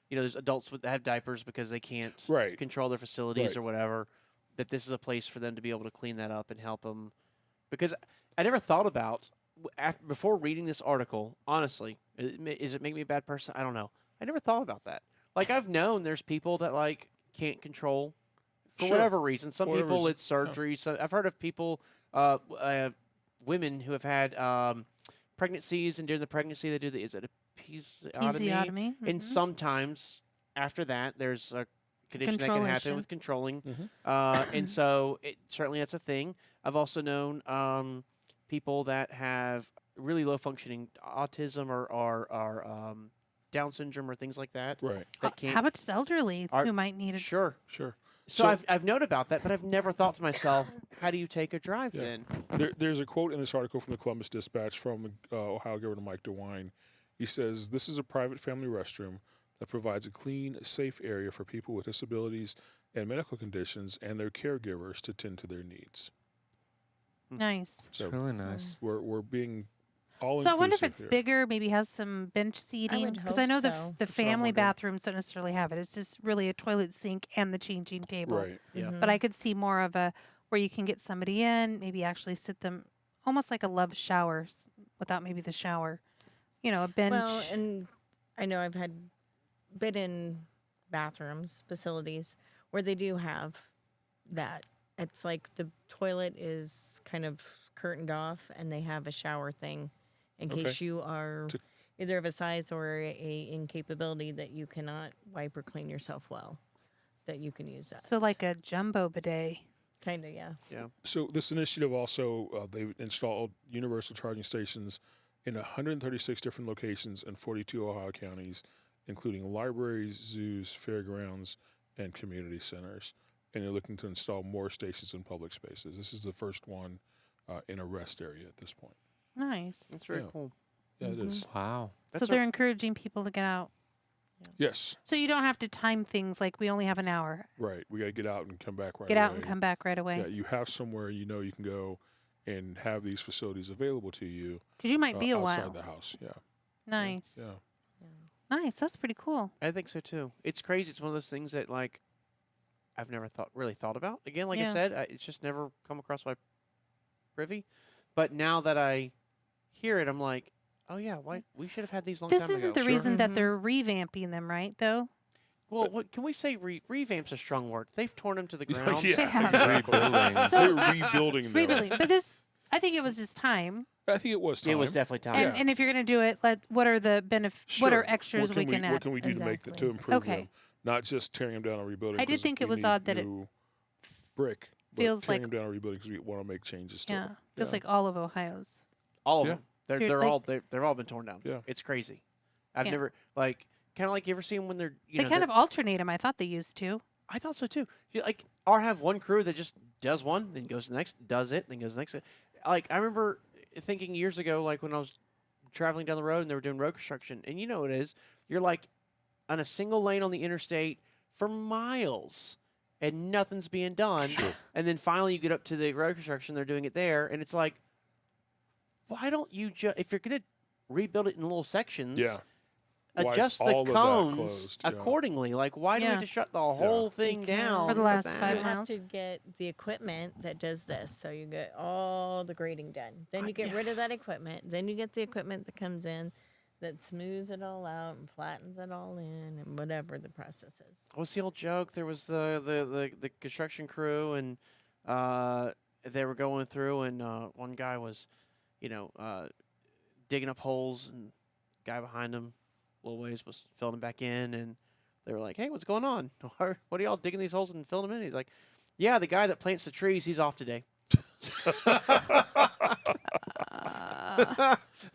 there's adults that have diapers because they can't Right. control their facilities Right. or whatever, that this is a place for them to be able to clean that up and help them. Because I never thought about, before reading this article, honestly, is it make me a bad person? I don't know. I never thought about that. Like, I've known there's people that, like, can't control for Sure. whatever reason. Some Whatever people reason, it's surgery. So I've heard of people, women who have had pregnancies, and during the pregnancy they do is it a episiotomy? Episiotomy. And mhm. sometimes after that, there's a condition that can happen Controlation. with controlling. Mhm. And so certainly that's a thing. I've also known people that have really low functioning autism or Down syndrome or things like that. Right. That can't. How about just elderly Are- who might need it? Sure. Sure. So I've known about that, but I've never thought to myself, how do you take a drive Yeah. then? There's a quote in this article from the Columbus Dispatch from Ohio Governor Mike DeWine. He says, "This is a private family restroom that provides a clean, safe area for people with disabilities and medical conditions and their caregivers to tend to their needs." Nice. It's So really nice. we're being all So I wonder if inclusive it's here. bigger, maybe has some bench seating. would Because hope I know so. the That's what I'm family wondering. bathrooms don't necessarily have it. It's just really a toilet sink and the changing table. Right. Yeah. But I could see more of a where you can get somebody in, maybe actually sit them almost like a love shower without maybe the shower. A bench. Well, and I know I've been in bathrooms, facilities, where they do have that. It's like the toilet is kind of curtained off and they have a shower thing in case Okay. you are To- either of a size or a incapability that you cannot wipe or clean yourself well, that you can use that. so like a jumbo bidet. Kind of, yeah. So this initiative also, they've installed universal charging stations in 136 different locations in 42 Ohio counties, including libraries, zoos, fairgrounds, and community centers. And they're looking to install more stations in public spaces. This is the first one in a rest area at this point. Nice. That's very Yeah. cool. Yeah, it is. Wow. So That's they're encouraging people to get out. Yes, So you don't have to time things like we only have an hour. right. We got to get out and come back right Get out and away. come back right away. Yeah, you have somewhere you know you can go and have these facilities available to you Because you might be a outside while. the house. Yeah. Nice. Yeah. Nice. That's pretty cool. I think so too. It's crazy. It's one of those things that like I've never really thought about. Again, like I Yeah. said, it's just never come across my privy. But now that I hear it, I'm like, oh yeah, why we should have had these long This time isn't ago. the reason that Mhm. they're revamping them, right? Though. Well, what can we say? Revamp's a strong word. They've torn them to the ground. yeah, Yeah. exactly. Rebuilding. So- They're rebuilding them. Rebuilding, but this, I think it was just time. I think it was time. It was definitely time. And, Yeah. and if you're going to do it, what are the what are Sure. extras what we can What add? can we do to make Exactly. to improve Okay. them? Not just tearing them down and rebuilding. I did 'cause think it we was need odd that it new brick. But feels tearing like- them down and rebuilding because we want to make changes to Yeah, them. feels Yeah. like all of Ohio's. All of Yeah. them. They're So you're they're like- all they've all been torn down. Yeah. It's crazy. I've Yeah. never like kind of like you ever see them when they're They kind of alternate them. I thought they used to. I thought so too. You, like or have one crew that just does one, then goes to the next, does it, then goes to the next. Like I remember thinking years ago, like when I was traveling down the road and they were doing road construction, and you know what it is. You're like on a single lane on the interstate for miles, and nothing's being done. Sure. And then finally you get up to the road construction, they're doing it there, and it's like, why don't you just if you're gonna rebuild it in little sections? Yeah. Why is Adjust the all of that cones closed? Yeah. accordingly. Like, why do we Yeah. have to shut the whole thing Because down For the last that? 5 You have miles. to get the equipment that does this. So you get all the grading done. Then I- you get yeah. rid of that equipment. Then you get the equipment that comes in that smooths it all out and flattens it all in and whatever the process is. What's the old joke? There was the construction crew, and they were going through, and one guy was, digging up holes, and guy behind him, a little ways, was filling them back in, and they were like, "Hey, what's going on? What are y'all digging these holes and filling them in?" He's like, "Yeah, the guy that plants the trees, he's off today."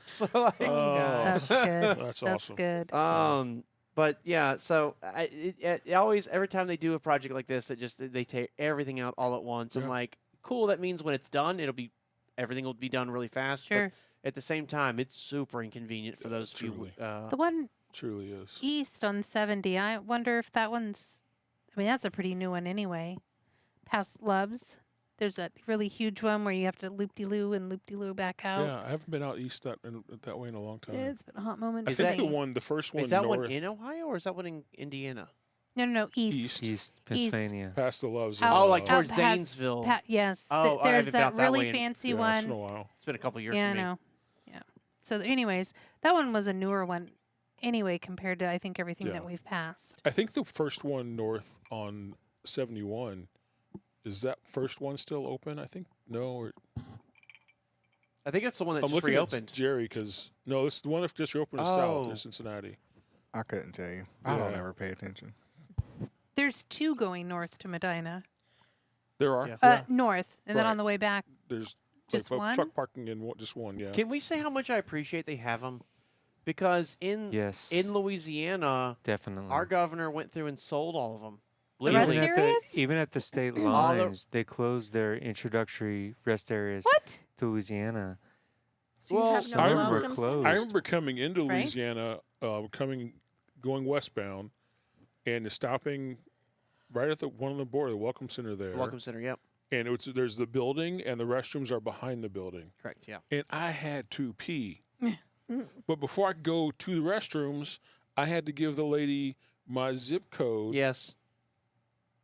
So like, That's good. That's That's awesome. good. But yeah, so it always every time they do a project like this, they take everything out all at once. I'm Yeah. like, cool. That means when it's done, everything will be done really fast. Sure. But at the same time, it's super inconvenient for those few. Truly. The one Truly is. east on 70, I wonder if that one's. I mean, that's a pretty new one anyway. Past Loves, there's that really huge one where you have to loop-de-loo and loop-de-loo back out. Yeah, I haven't been out east that way in a long time. It's been a hot moment. I Is for think that- me. the first one Is that north one in Ohio or is that one in Indiana? No, east. East. Pennsylvania. past the Loves. Out- Oh, like out towards past Zanesville. Yes. Oh, I there's haven't been that out that really way in- fancy yeah, it's been a one. while. It's been a couple years Yeah, I for me. know. Yeah. So, anyways, that one was a newer one anyway compared to, I think, everything Yeah. that we've passed. I think the first one north on 71, is that first one still open? I think no. Or, I think that's the one that I'm just looking reopened. at Jerry because no, this the one that just reopened is south Oh. in Cincinnati. I couldn't tell you. I don't Yeah. ever pay attention. There's two going north to Medina. There are. Yeah. North, and then Right. on the way back. There's Just like, one? truck parking in just one. Yeah. Can we say how much I appreciate they have them? Because Yes. in Louisiana, Definitely. our governor went through and sold all of them. The Literally. rest even at areas? the even at the state All the- lines, they closed their introductory rest areas What? to Louisiana. So you Well, have some no of them were welcome closed. I remember coming into Right? Louisiana, going westbound, and stopping right at one of the border, the Welcome Center there. The Welcome Center, yep. And there's the building, and the restrooms are behind the building. Correct, yeah. And I had to pee. But before I could go to the restrooms, I had to give the lady my zip code. Yes.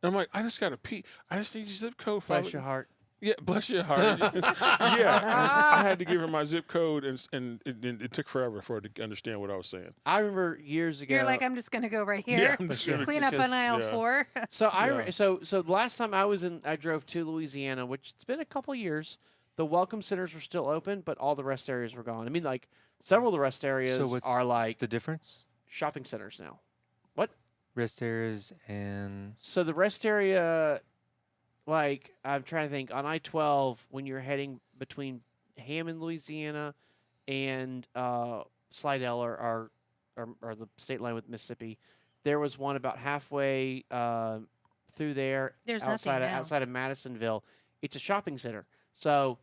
And I'm like, I just got to pee. I just need your zip code. Bless your heart. Yeah, bless your heart. Yeah, I had to give her my zip code, and it took forever for her to understand what I was saying. I remember years ago. You're like, I'm just going to go right Yeah, here. I'm just gonna- Clean up on aisle Yeah. 4. So Yeah. so the last time I drove to Louisiana, which it's been a couple years, the welcome centers were still open, but all the rest areas were gone. I mean, like several of the rest areas So what's are like The difference? shopping centers now. Rest areas and So the rest area, like I'm trying to think on I-12 when you're heading between Hammond, Louisiana, and Slidell or the state line with Mississippi, there was one about halfway through there. There's nothing outside now. of Madisonville. It's a shopping center. So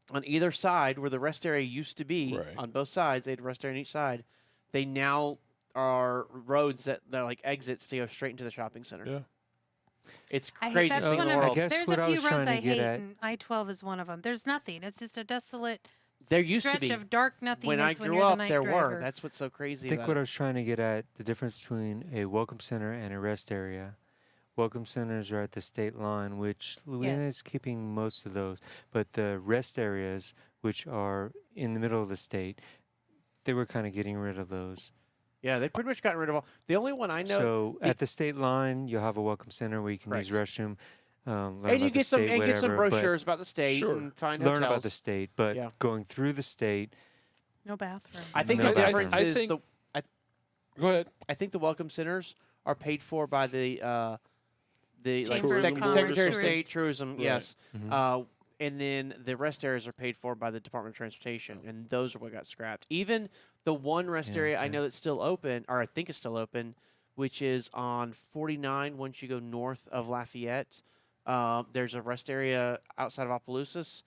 on either side where the rest area used to be, Right. on both sides, they had a rest area on each side. They now are roads that they're like exits to go straight into the shopping center. Yeah. It's I hate craziest that's thing in one the of world. I guess There's what a I few was roads trying I to get hate, at- and I-12 is one of them. There's nothing. It's just a desolate There used to stretch be. of dark nothingness When I when grew you're the up, night there driver. were. That's what's so I crazy think about what I it. was trying to get at, the difference between a welcome center and a rest area. Welcome centers are at the state line, which Louisiana Yes. is keeping most of those. But the rest areas, which are in the middle of the state, they were kind of getting rid of those. Yeah, they pretty much gotten rid of all. The only one I know. So the- at the state line, you'll have a welcome center where you can use Correct. restroom, learn and you about the get some state, and get some whatever, but brochures about the state Sure. and find learn hotels. about the state. But Yeah. going through the state, No bathroom. I think No the difference bathrooms. is I think- the. Go ahead. I think the welcome centers are paid for by the like Chamber of Tourism board or Secretary of something? State tourism. Right. Yes. Mhm. And then the rest areas are paid for by the Department of Transportation, and those are what got scrapped. Even the one rest Yeah, area I okay. know that's still open, or I think it's still open, which is on 49 once you go north of Lafayette. There's a rest area outside of Opelousas.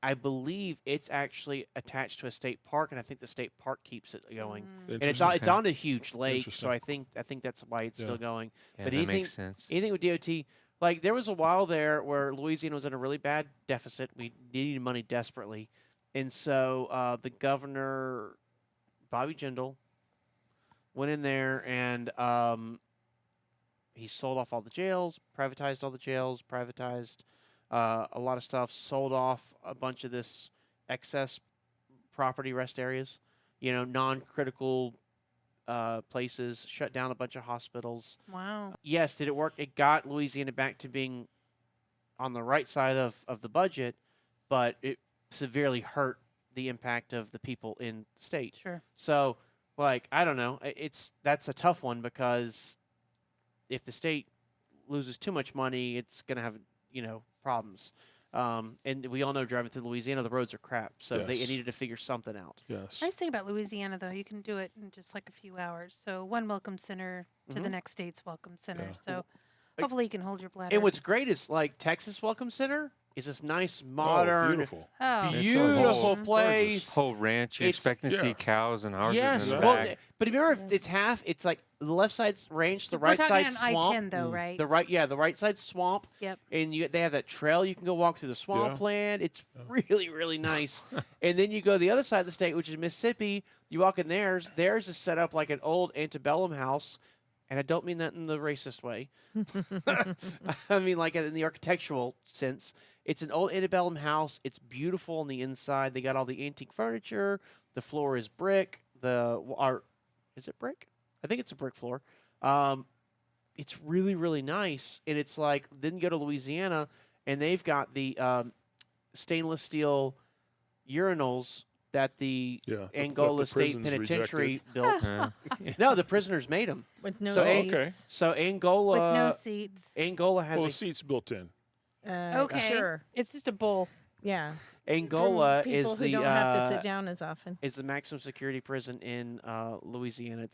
I believe it's actually attached to a state park, and I think the state park keeps it going. And it's Interesting. it's on a huge lake, so Interesting. I think that's why it's Yeah. still going. yeah, But that anything- makes sense. Anything with DOT, like there was a while there where Louisiana was in a really bad deficit. We needed money desperately, and so the governor, Bobby Jindal, went in there and he sold off all the jails, privatized all the jails, privatized a lot of stuff, sold off a bunch of this excess property rest areas, non-critical places, shut down a bunch of hospitals. Wow. Yes, did it work? It got Louisiana back to being on the right side of the budget, but it severely hurt the impact of the people in the state. Sure. So, like, I don't know. That's a tough one because if the state loses too much money, it's going to have, problems. And we all know driving through Louisiana, the roads are crap. So they Yes. needed to figure something out. Yes. Nice thing about Louisiana, though, you can do it in just like a few hours. So one welcome center to the Mhm. next state's welcome center. Yeah. So hopefully you can hold your bladder. And what's great is, like, Texas Welcome Center is this nice, Oh, modern, beautiful. oh, beautiful Mhm. place. Whole ranch, you're It's- expecting to see yeah. cows and horses Yes, in the well, back. but remember, if it's half. It's like the left side's range, the We're right talking side's on swamp. I-10 though, right? The right side's swamp. Yep. And they have that trail you can go walk through the swampland. It's really, really nice. And then you go to the other side of the state, which is Mississippi. You walk in theirs. Theirs is set up like an old antebellum house. And I don't mean that in the racist way. I mean like in the architectural sense. It's an old antebellum house. It's beautiful on the inside. They got all the antique furniture. The floor is brick. Is it brick? I think it's a brick floor. It's really, really nice. And it's like, then you go to Louisiana, and they've got the stainless steel urinals that the Yeah. Angola the State prisons Penitentiary built. Yeah. No, the prisoners made them. With no So, seats. okay. So Angola, With no seats. Angola has Well, a, the seats built in. Okay. Sure. It's just a bowl. Yeah. Angola From people is who the don't have to sit down as often. is the maximum security prison in Louisiana.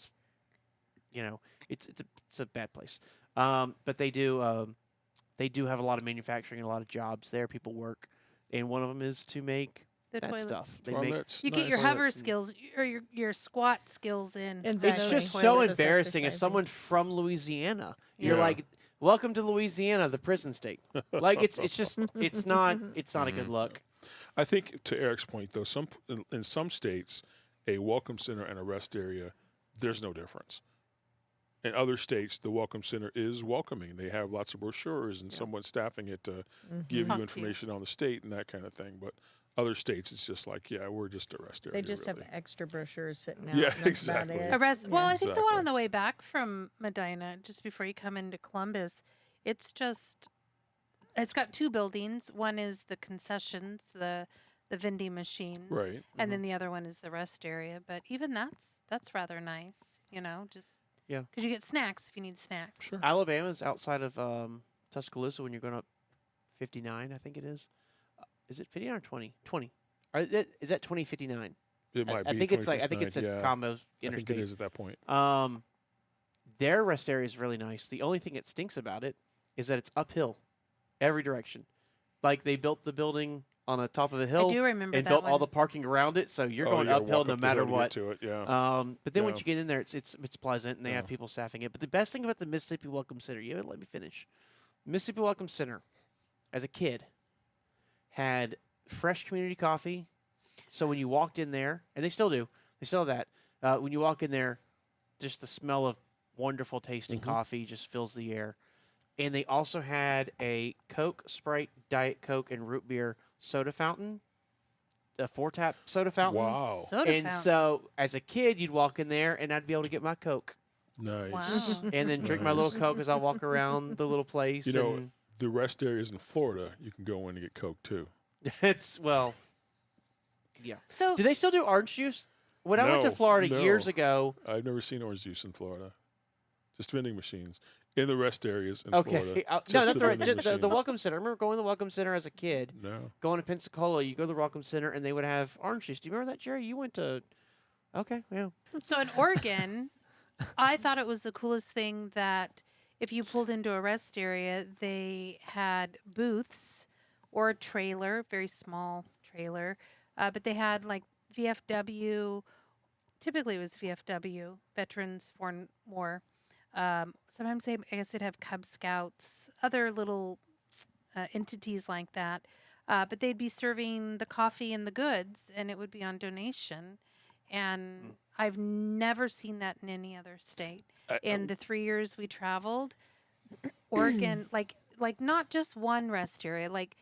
It's it's a bad place. But they do have a lot of manufacturing and a lot of jobs there. People work, and one of them is to make The that toilet. stuff. They Well, make. that's You get your nice. hover Toilets and- skills or your squat skills in. Exactly. It's Those just so toilets, embarrassing as someone exercises. from Louisiana. You're Yeah. like, welcome to Louisiana, the prison state. Like it's just it's not a Mm-hmm. good look. I think to Eric's point, though, in some states, a welcome center and a rest area, there's no difference. In other states, the welcome center is welcoming. They have lots of brochures and someone staffing it to give Talk you to you. information on the state and that kind of thing. But other states, it's just like, yeah, we're just a rest area. They just really. have extra brochures sitting out. Yeah, and that's exactly. About A it. res- Well, Yeah. I think the one Exactly. on the way back from Medina, just before you come into Columbus, it's got two buildings. One is the concessions, the vending machines, Right. and then the other one is the rest area. But even that's rather nice, just Yeah. because you get snacks if you need snacks. Sure. Alabama's outside of Tuscaloosa when you're going up 59, I think it is. Is it 59 or 20? 20. Is that 2059? It might be. I think it's a 2059, yeah. combo I think interstate. it is at that point. Their rest area is really nice. The only thing that stinks about it is that it's uphill, every direction. Like they built the building on the top of a hill I do remember and that built one. all the parking around it, so you're Oh, going you gotta uphill walk no up the matter hill to get what. to it, yeah. But then once Yeah. you get in there, it's pleasant, and they have Yeah. people staffing it. But the best thing about the Mississippi Welcome Center, you haven't let me finish. Mississippi Welcome Center, as a kid, had fresh community coffee, So when you walked in there, and they still do, they still have that. When you walk in there, just the smell of wonderful tasting coffee just fills the air. And they also had a Coke, Sprite, Diet Coke, and root beer soda fountain, a 4-tap soda fountain. Wow. Soda And fountain. so as a kid, you'd walk in there, and I'd be able to get my Coke. Nice. Wow. And then drink my little Nice. Coke as I walk around the little place. You know, and the rest areas in Florida, you can go in and get Coke too. it's, well, yeah. So Do they still do orange juice? When I went to No, Florida no. years ago, I've never seen orange juice in Florida. Just vending machines in the rest areas in okay, Florida. no, Just that's the right. vending Just the machines. Welcome Center. I remember going to the Welcome Center as a kid. No. Going to Pensacola, you go to the Welcome Center, and they would have orange juice. Do you remember that, Jerry? You went to. Okay, yeah. So in Oregon, I thought it was the coolest thing that if you pulled into a rest area, they had booths or a trailer, very small trailer, but they had like VFW. Typically, it was VFW, Veterans Foreign War. Sometimes I guess they'd have Cub Scouts, other little entities like that. But they'd be serving the coffee and the goods, and it would be on donation. And I've never seen that in any other state. In the 3 years we traveled, Oregon, like not just one rest area, like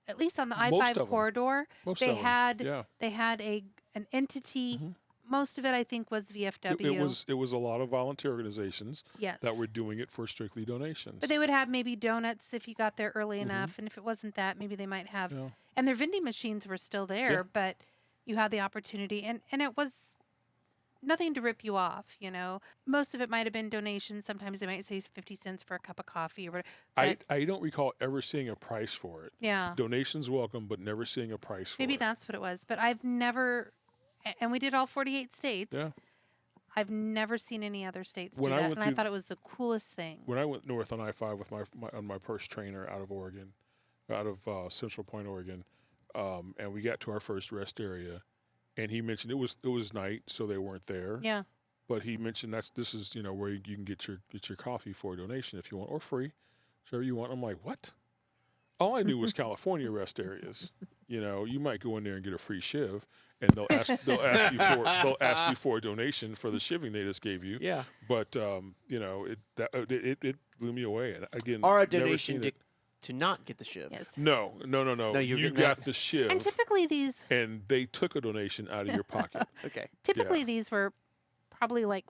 at least on the Most I-5 of 'em. corridor, Most they of 'em, had yeah. they had an entity. Most of it, I think, was VFW. It was a lot of volunteer organizations Yes. that were doing it for strictly donations. But they would have maybe donuts if you got there early enough, and if it wasn't that, maybe they might have. Yeah. And their vending machines were still there, Yeah. but you had the opportunity, and it was nothing to rip you off. You know, most of it might have been donations. Sometimes they might say 50 cents for a cup of coffee or whatever. I don't recall ever seeing a price for it. Yeah, Donations welcome, but never seeing a price for maybe it. that's what it was. But I've never, and we did all 48 states. Yeah. I've never seen any other states When do I that, went and I through- thought it was the coolest thing. When I went north on I-5 with my first trainer out of Oregon, out of Central Point, Oregon, and we got to our first rest area, and he mentioned it was night, so they weren't there. Yeah. But he mentioned this is where you can get your coffee for a donation if you want, or free, whichever you want. I'm like, what? All I knew was California rest areas. You might go in there and get a free shiv, and they'll ask you for a donation for the shiving they just gave you. Yeah. But it blew me away. And again, Or a never donation seen to, it. to not get the shiv. Yes. No. No, you're You getting got that. the shiv, And typically these and they took a donation out of your pocket. Okay. Typically, these were probably like,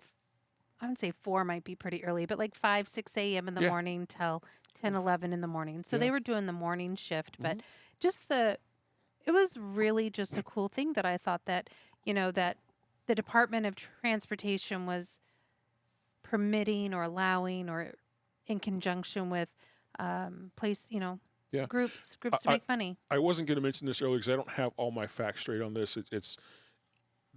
I would say 4 might be pretty early, but like 5, 6 a.m. in the Yeah. morning till 10, 11 in the morning. So Yeah. they were doing the morning shift, but just it was really just a cool thing that I thought that, that the Department of Transportation was permitting or allowing or in conjunction with Yeah. groups to make money. I wasn't going to mention this earlier because I don't have all my facts straight on this. It's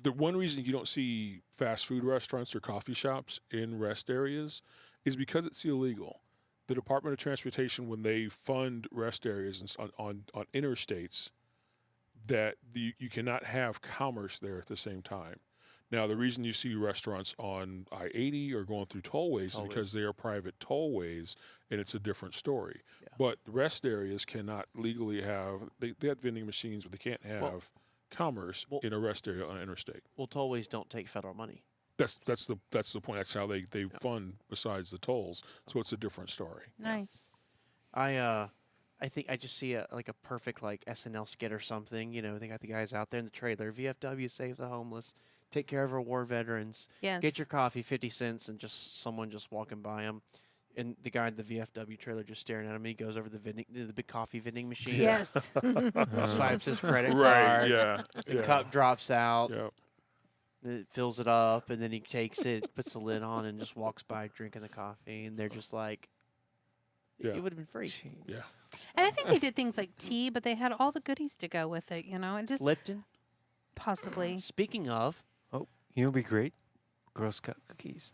the one reason you don't see fast food restaurants or coffee shops in rest areas is because it's illegal. The Department of Transportation, when they fund rest areas on interstates, that you cannot have commerce there at the same time. Now, the reason you see restaurants on I-80 or going through tollways is because they are private tollways, and it's a different story. Yeah. But rest areas cannot legally have they have vending machines, but they can't have commerce in a rest area on an interstate. Well, tollways don't take federal money. That's the point. That's how they fund besides the tolls. So it's a different story. Nice. I think I just see a perfect SNL skit or something. They got the guys out there in the trailer. VFW save the homeless, take care of our war veterans. Yes. Get your coffee 50 cents, and just someone just walking by them, and the guy in the VFW trailer just staring at him. He goes over to the big coffee vending machine. Yes. Swipes his credit Right? card. Yeah. The yeah. cup drops out. Yeah. And it fills it up, and then he takes it, puts the lid on, and just walks by drinking the coffee. And they're just like, Yeah. it would have been free. Yeah. And I think they did things like tea, but they had all the goodies to go with it, and just Lipton. possibly. Speaking of, Oh, would be great? Girl Scout cookies.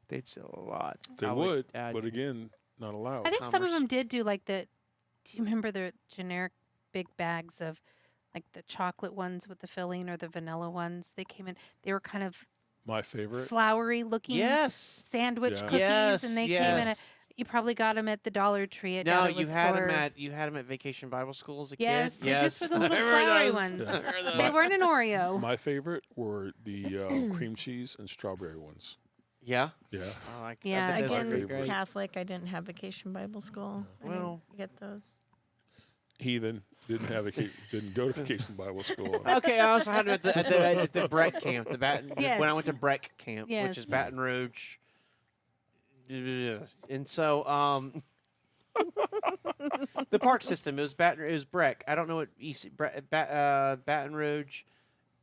They'd sell a lot. They I would, would add- but again, not allowed. I think some of commerce. them did do like the. Do you remember the generic big bags of, like the chocolate ones with the filling or the vanilla ones? They came in. They were kind of My favorite. flowery looking yes. sandwich Yeah. cookies, Yes, and they yes. came in. You probably got them at the Dollar Tree. No, It you was had for, them at Vacation Bible School as a Yes, kid. they just were the little I remember flowery those. ones. I remember They those. weren't an Oreo. My favorite were the cream cheese and strawberry ones. Yeah. Yeah. Oh, I Yeah, bet those are Again, pretty great. Catholic. I didn't have Vacation Bible School. I Well- didn't get those. Heathen didn't go to Vacation Bible School. Okay, I also had them at the Breck camp. Yes. When I went to Breck camp, which is Yes. Baton Rouge. And so the park system, it was Breck. I don't know what Baton Rouge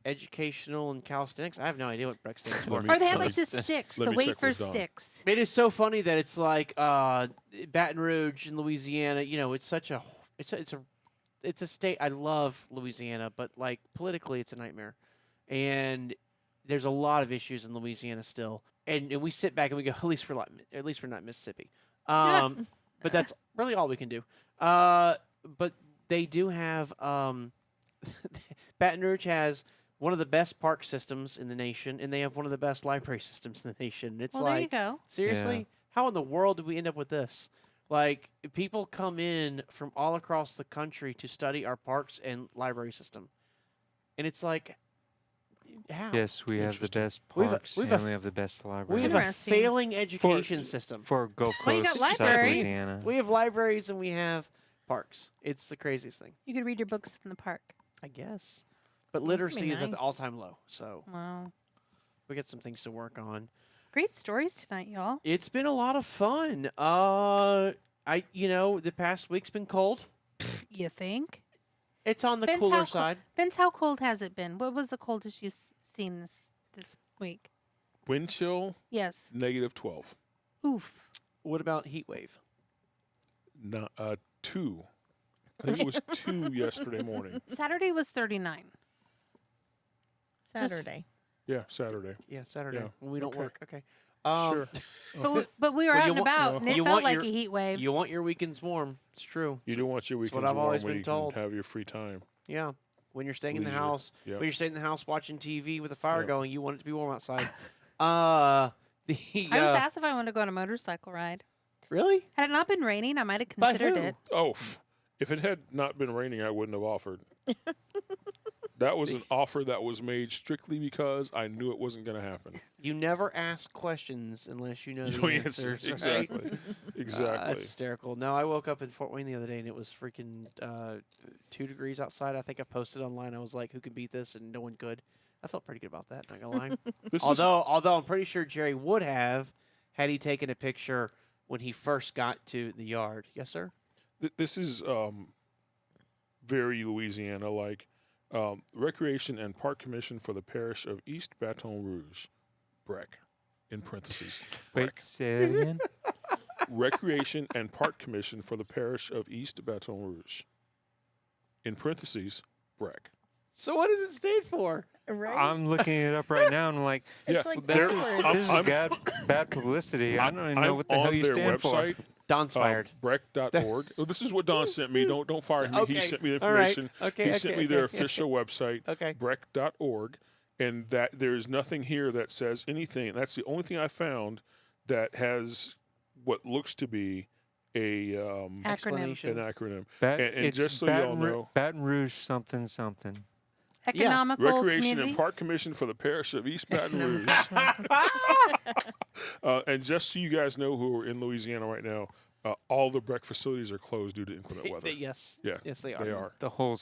Educational and Calisthenics. I have no idea what Breck stands for. Let me- Or they had let like me- the sticks, let the me check wafer with Dawn. sticks. It is so funny that it's like Baton Rouge in Louisiana. You know, it's such a state. I love Louisiana, but like politically, it's a nightmare, and there's a lot of issues in Louisiana still. And we sit back and we go, at least we're not Mississippi. But that's really all we can do. But they do have Baton Rouge has one of the best park systems in the nation, and they have one of the best library systems in the nation. It's Well, there you like, go. seriously, Yeah. how in the world did we end up with this? Like, people come in from all across the country to study our parks and library system. And it's like, how? Yes, we have the Interesting. best We've a- parks we've and a we f- have the best We library. have a Interesting. failing education system. For Gulf Well, you got Coast, South libraries. Louisiana. We have libraries and we have parks. It's the craziest thing, You could read your books in the park. I guess. But That's literacy pretty is at the nice. all-time low, so Wow. we got some things to work on. Great stories tonight, y'all. It's been a lot of fun. The past week's been cold. You think? It's on the Vince, cooler how side. Vince, how cold has it been? What was the coldest you've seen this week? Wind chill, Yes. -12. Oof. What about heat wave? Not 2. I think it was 2 yesterday morning. Saturday was 39. Saturday. Yeah, Saturday. Yeah, Saturday Yeah, when we don't okay. work. Okay. Sure. But we were Well, out you and want- about, and it you felt want like your- a heat wave. You want your weekends warm. It's true. You do want your That's what weekends I've warm always when been you told. can have your free time. Yeah. When you're staying in the Leisure. house, Yep. when you're staying in the house watching TV with the fire Yep. going, you want it to be warm outside. I was asked if I wanted to go on a motorcycle ride. Really? Had it not been raining, I might have By considered who? it. Oh, if it had not been raining, I wouldn't have offered. That was an offer that was made strictly because I knew it wasn't going to happen. You never ask questions unless you know the No answer. answers. right? Exactly. Exactly. That's hysterical. No, I woke up in Fort Wayne the other day and it was freaking 2 degrees outside. I think I posted online. I was like, "Who could beat this?" And no one could. I felt pretty good about that. Not gonna lie. This is- although I'm pretty sure Jerry would have had he taken a picture when he first got to the yard. Yes, sir. This is very Louisiana-like. Recreation and Park Commission for the Parish of East Baton Rouge, BREC, in parentheses. Wait, say that again? Recreation and Park Commission for the Parish of East Baton Rouge, in parentheses, BREC. So what does it stand for? Right? I'm looking it up right now and I'm like, It's Yeah, like this there- is, backwards. this is bad publicity. I don't even know I'm what the hell on you their stand website, Don's fired. Breck.org. Oh, this is what Don sent me. Don't fire me. He Okay. sent me the All right. information. Okay, He okay, sent me okay, their okay. official website, Okay. Breck.org, and that there's nothing here that says anything. That's the only thing I found that has what looks to be a Acronym. Explanation. an acronym. Bat- And it's just so Baton y'all Ru- know- Baton Rouge something something. Economical Recreation community. and Park Commission for the Parish of East Baton Rouge. And just so you guys know who are in Louisiana right now, all the Breck facilities are closed due to inclement weather. Yes. Yeah, Yes, they are. They are. The whole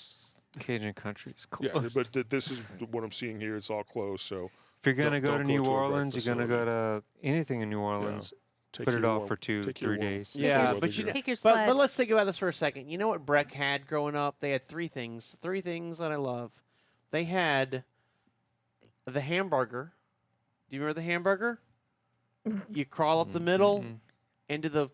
Cajun country is Yeah, closed. but this is what I'm seeing here. It's all closed. So if you're gonna don't- go to don't New go to a Breck Orleans, you're gonna go to anything in New Orleans. take Put it your off warm- for 2, take your 3 warm- days. Yeah, weather but you gear. Take your but sled. let's think about this for a second. You know what Breck had growing up? They had three things. Three things that I love. They had the hamburger. Do you remember the hamburger? You crawl up the middle into the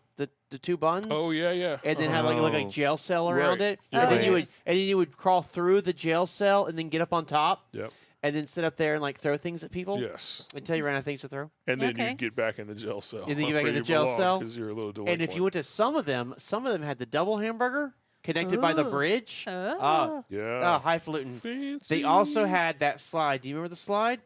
two buns. Oh yeah, yeah. And then have like a Oh. jail cell around Right. it. Yeah. And then you would Yes. and then you would crawl through the jail cell and then get up on top Yep. and then sit up there and like throw things at people Yes. until you ran out of things to throw. And then Okay. you get back in the jail cell. And then you get back in the jail cell. because you're a little delinquent. And if you went to some of them had the double hamburger connected by the Ooh. bridge. Oh. yeah, Highfalutin. fancy. They also had that slide. Do you remember the slide?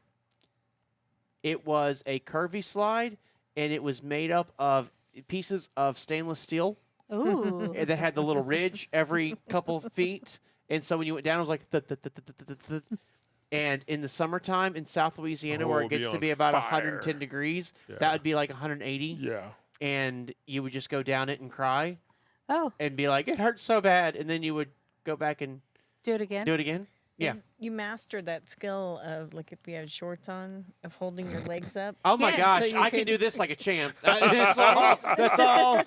It was a curvy slide, and it was made up of pieces of stainless steel Ooh. that had the little ridge every couple feet. And so when you went down, it was like and in the summertime in South Louisiana, where Oh, it gets to on be about fire. 110 degrees, Yeah. that would be like 180. Yeah. And you would just go down it and cry Oh, and be like, it hurts so bad. And then you would go back and do it again. do it again. Yeah. You mastered that skill of, like, if you had shorts on, of holding your legs up. Oh my Yes. gosh, So you I can could- do this like a champ. That's all.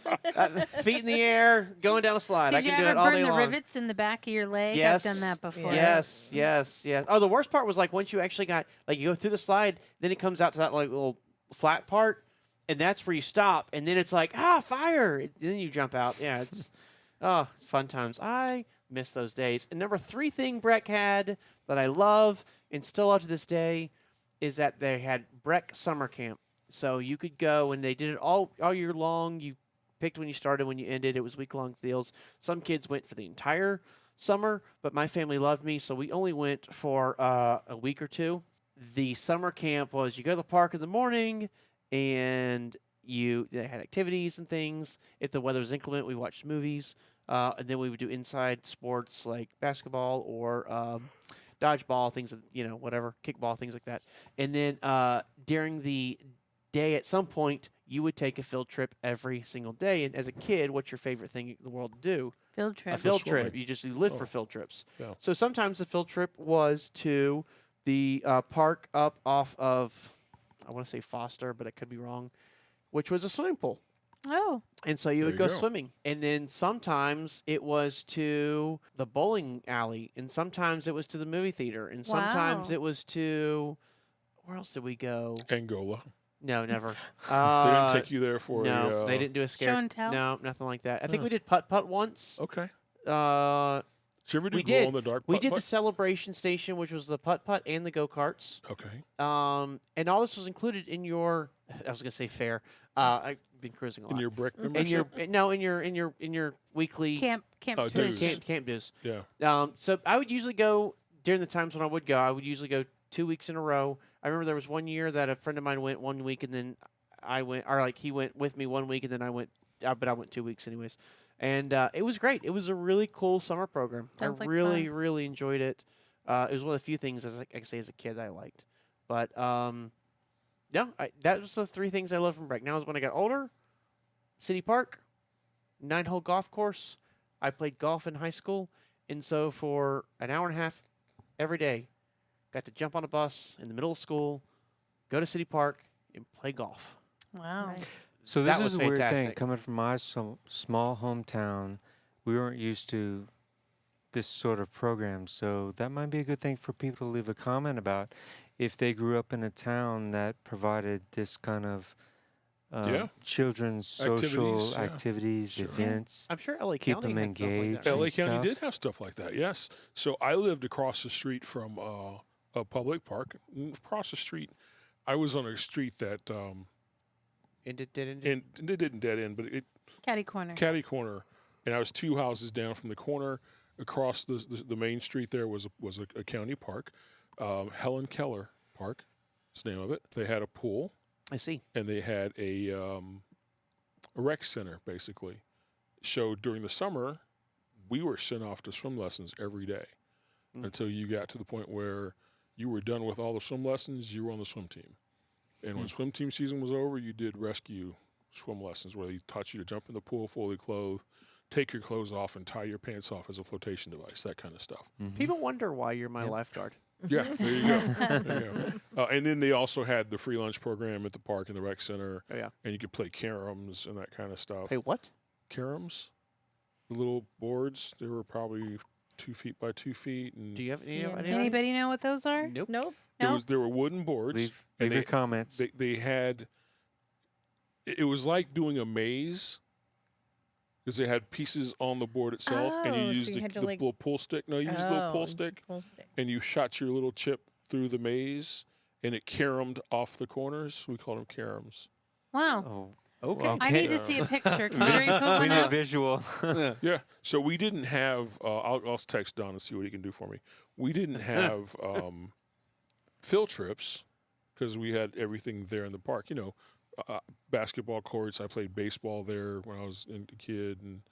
Feet in the air, going down a slide. I Did you can do ever it all burn day the long. rivets in the back of your leg? Yes. I've done that before. Yes, yes, yes. Oh, the worst part was like once you actually got like you go through the slide, then it comes out to that like little flat part, and that's where you stop, and then it's like fire. And then you jump out. Yeah, it's it's fun times. I miss those days. And number 3 thing Breck had that I love and still love to this day is that they had Breck Summer Camp. So you could go and they did it all year long. You picked when you started, when you ended. It was week-long deals. Some kids went for the entire summer, but my family loved me, so we only went for a week or 2. The summer camp was you go to the park in the morning, and they had activities and things. If the weather was inclement, we watched movies, and then we would do inside sports like basketball or dodgeball, things, whatever, kickball, things like that. And then during the day, at some point, you would take a field trip every single day. And as a kid, what's your favorite thing in the world to do? Field trip. A field swimming. trip. You live for field trips. Yeah. So sometimes the field trip was to the park up off of, I want to say Foster, but I could be wrong, which was a swimming pool. Oh, And so you There would you go go. swimming. And then sometimes it was to the bowling alley. And sometimes it was to the movie theater. And sometimes Wow. it was to, where else did we go? Angola. No, never. They didn't take you there for No, a. they didn't do a scare. Show and tell? No, nothing like that. I think Huh. we did putt-putt once. Okay. Uh, Did you ever do we glow did. in the dark? We did the putt-putt? celebration station, which was the putt-putt and the go-karts. Okay. And all this was included in your, I was going to say fare. I've been cruising a lot. In your brick in membership. your in your weekly camp Oh, tours. dues. camp dues. Yeah. So I would usually go during the times when I would go. I would usually go 2 weeks in a row. I remember there was one year that a friend of mine went 1 week, and then I went, or like he went with me 1 week, and then I went, but I went 2 weeks anyways. And it was great. It was a really cool summer program. Sounds I like really, fun. really enjoyed it. It was one of the few things, as I can say, as a kid that I liked. But yeah, that was the 3 things I loved from Breck. Now is when I got older. City Park, 9-hole golf course. I played golf in high school, and so for an hour and a half every day, got to jump on a bus in the middle of school, go to City Park, and play golf. Wow. Right. So That this was is a weird thing fantastic. coming from my small hometown. We weren't used to this sort of program, so that might be a good thing for people to leave a comment about if they grew up in a town that provided this kind of Yeah. children's social Activities, yeah. activities, Sure. events. I'm sure LA Keep County them had stuff like engaged. that. and LA County did stuff. have stuff like that. Yes. So I lived across the street from a public park. Across the street, I was on a street that And it didn't. and it didn't dead end, but it Caddy corner. catty corner, and I was 2 houses down from the corner. Across the main street there was a county park, Helen Keller Park, is the name of it. They had a pool I see. and they had a rec center basically. So during the summer, we were sent off to swim lessons every day until you got to the point where you were done with all the swim lessons. You were on the swim team, and when swim team season was over, you did rescue swim lessons where they taught you to jump in the pool fully clothed, take your clothes off, and tie your pants off as a flotation device, that kind of stuff. People wonder why you're my lifeguard. Yeah, there you go. There you go. And then they also had the free lunch program at the park and the rec center, Oh yeah. and you could play caroms and that kind of stuff. Hey, what? Caroms, the little boards, they were probably 2 feet by 2 feet, and Do you have any? Yeah. anybody? Anybody know what those are? Nope. Nope. No. there were wooden boards. Leave and your comments. They had. It was like doing a maze. Because they had pieces on the board itself, and Oh, you so used you the, had to, the like- little pull stick. No, you used the little pull Oh, stick, Pull stick. and you shot your little chip through the maze, and it caromed off the corners. We called them caroms. Wow. Oh, Okay. I need to see a picture. Can you put we one need a up? visual. Yeah. So we didn't have. I'll text Don and see what he can do for me. We didn't have field trips because we had everything there in the park. You know, basketball courts. I played baseball there when I was a kid, and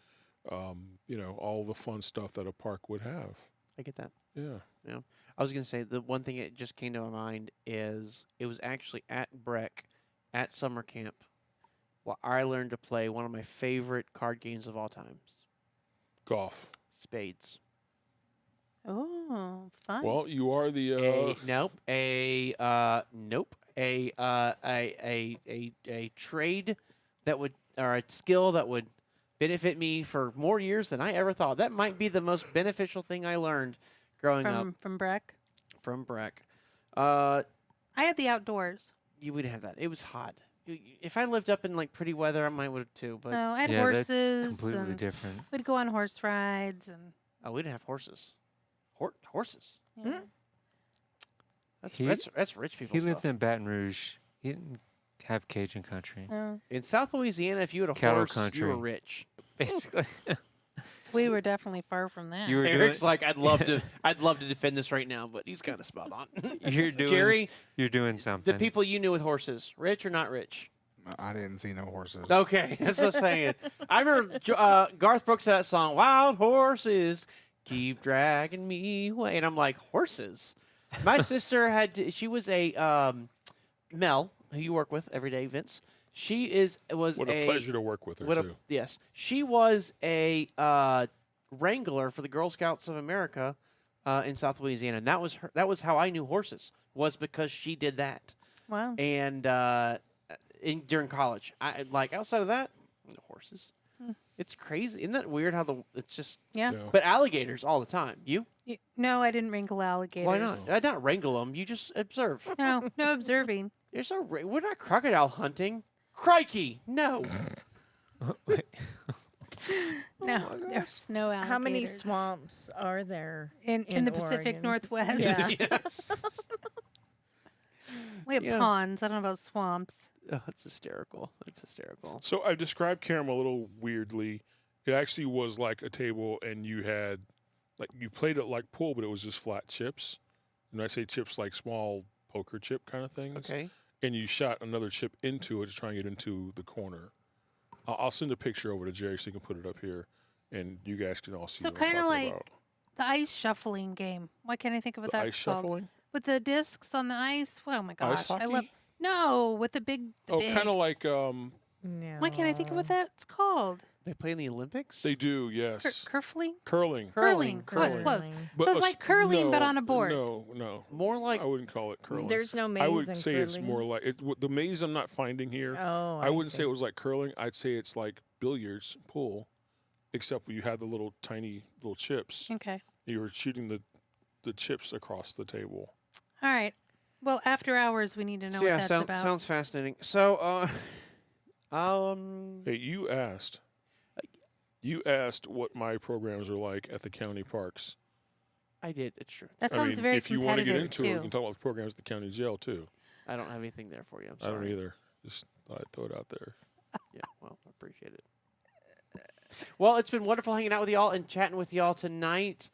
all the fun stuff that a park would have. I get that. Yeah. Yeah. I was going to say the one thing that just came to my mind is it was actually at Breck at summer camp where I learned to play one of my favorite card games of all time, Golf. Spades. Oh, fun. Well, you are the A trade that would, or a skill that would benefit me for more years than I ever thought. That might be the most beneficial thing I learned growing up from Breck. from Breck. I had the outdoors. You would have that. It was hot. If I lived up in like pretty weather, I might would have too. But No, I had yeah, horses. that's completely and different. We'd go on horse rides and. we didn't have horses. Horses. Yeah. That's rich people. He stuff. lived in Baton Rouge. He didn't have Cajun country. Oh. In South Louisiana. If you had a Cattle horse, you country. were rich. Basically, We were definitely far from that. you were Eric's like, I'd love to defend this right now, but he's kind of spot on. you're doing Jerry, you're doing something. the people you knew with horses, rich or not rich? I didn't see no horses. Okay, that's what I'm saying. I remember Garth Brooks had that song, "Wild Horses Keep Dragging Me Away," and I'm like, horses. My sister she was a Mel, who you work with every day, Vince. Was what a pleasure to work with her too. Yes, she was a wrangler for the Girl Scouts of America in South Louisiana, and that was how I knew horses, was because she did that. Wow. And during college, I like outside of that, no horses. It's crazy, isn't that weird? How it's just Yeah. Yeah. but alligators all the time. You No, I didn't wrangle alligators. why not? I not wrangle them. You just observe. No, no observing. We're not crocodile hunting. Crikey, no. No, there's no alligators. How many swamps are there in the Pacific Oregon? Northwest? Yeah. Yes. We have Yeah. ponds. I don't know about swamps. Oh, it's hysterical. It's hysterical. So I described Caram a little weirdly. It actually was like a table, and you had you played it like pool, but it was just flat chips. And I say chips like small poker chip kind of things. Okay. And you shot another chip into it to try and get into the corner. I'll send a picture over to Jerry so you can put it up here, and you guys can all see. So what I'm kinda talking like about. The ice shuffling game. Why can't I think of what The that's ice called? shuffling. With the discs on the ice. Oh my gosh, I hockey? love. No, with the big. Oh, kind of like No. Why can't I think of what that's called? They play in the Olympics? they do. Yes, Curling. curling. Curling. Oh, it's close. But So it's a like s- curling, but no, on a board. No, More like I wouldn't call it curling. There's no maze I would in say it's curling? more like the maze. I'm not finding here. Oh, I wouldn't see. say it was like curling. I'd say it's like billiards, pool, except you had the little tiny little chips. Okay. You were shooting the chips across the table. All right. Well, after hours, we need to know So what yeah, that's about. sounds fascinating. So, Hey, you asked. You asked what my programs are like at the county parks. I did. It's true. That I sounds mean, very if you want to competitive get into too. it, we can talk about the programs at the county jail too. I don't have anything there for you. I'm I sorry. don't either. Just thought I'd throw it out there. Yeah, well, I appreciate it. Well, it's been wonderful hanging out with y'all and chatting with y'all tonight.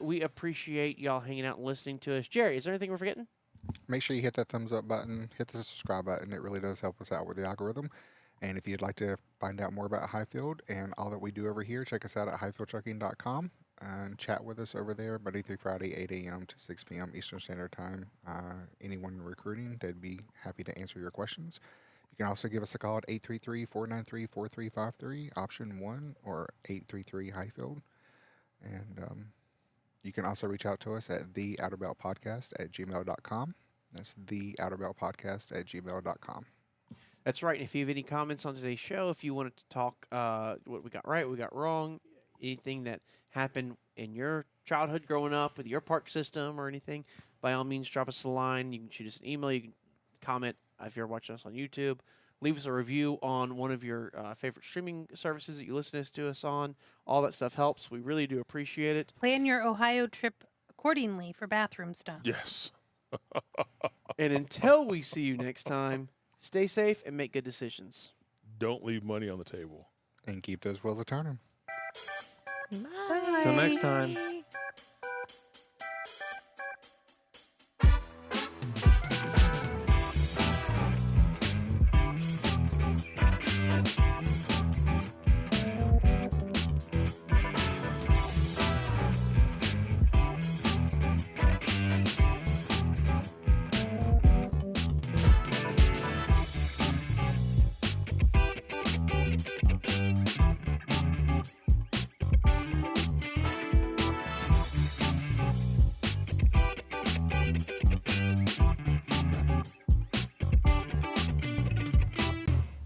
We appreciate y'all hanging out and listening to us. Jerry, is there anything we're forgetting? Make sure you hit that thumbs up button, hit the subscribe button. It really does help us out with the algorithm. And if you'd like to find out more about Highfield and all that we do over here, check us out at hyfieldtrucking.com and chat with us over there Monday through Friday, 8 a.m. to 6 p.m. Eastern Standard Time. Anyone recruiting, they'd be happy to answer your questions. You can also give us a call at 833-493-4353, option 1, or 833-HIFIELD. And you can also reach out to us at theouterbeltpodcast@gmail.com. That's theouterbeltpodcast@gmail.com. That's right. If you have any comments on today's show, if you wanted to talk what we got right, what we got wrong, anything that happened in your childhood growing up with your park system or anything, by all means, drop us a line. You can shoot us an email. You can comment if you're watching us on YouTube. Leave us a review on one of your favorite streaming services that you listen to us on. All that stuff helps. We really do appreciate it. Plan your Ohio trip accordingly for bathroom stuff. Yes. And until we see you next time, stay safe and make good decisions. Don't leave money on the table. And keep those wheels a turning. Bye. Till next time.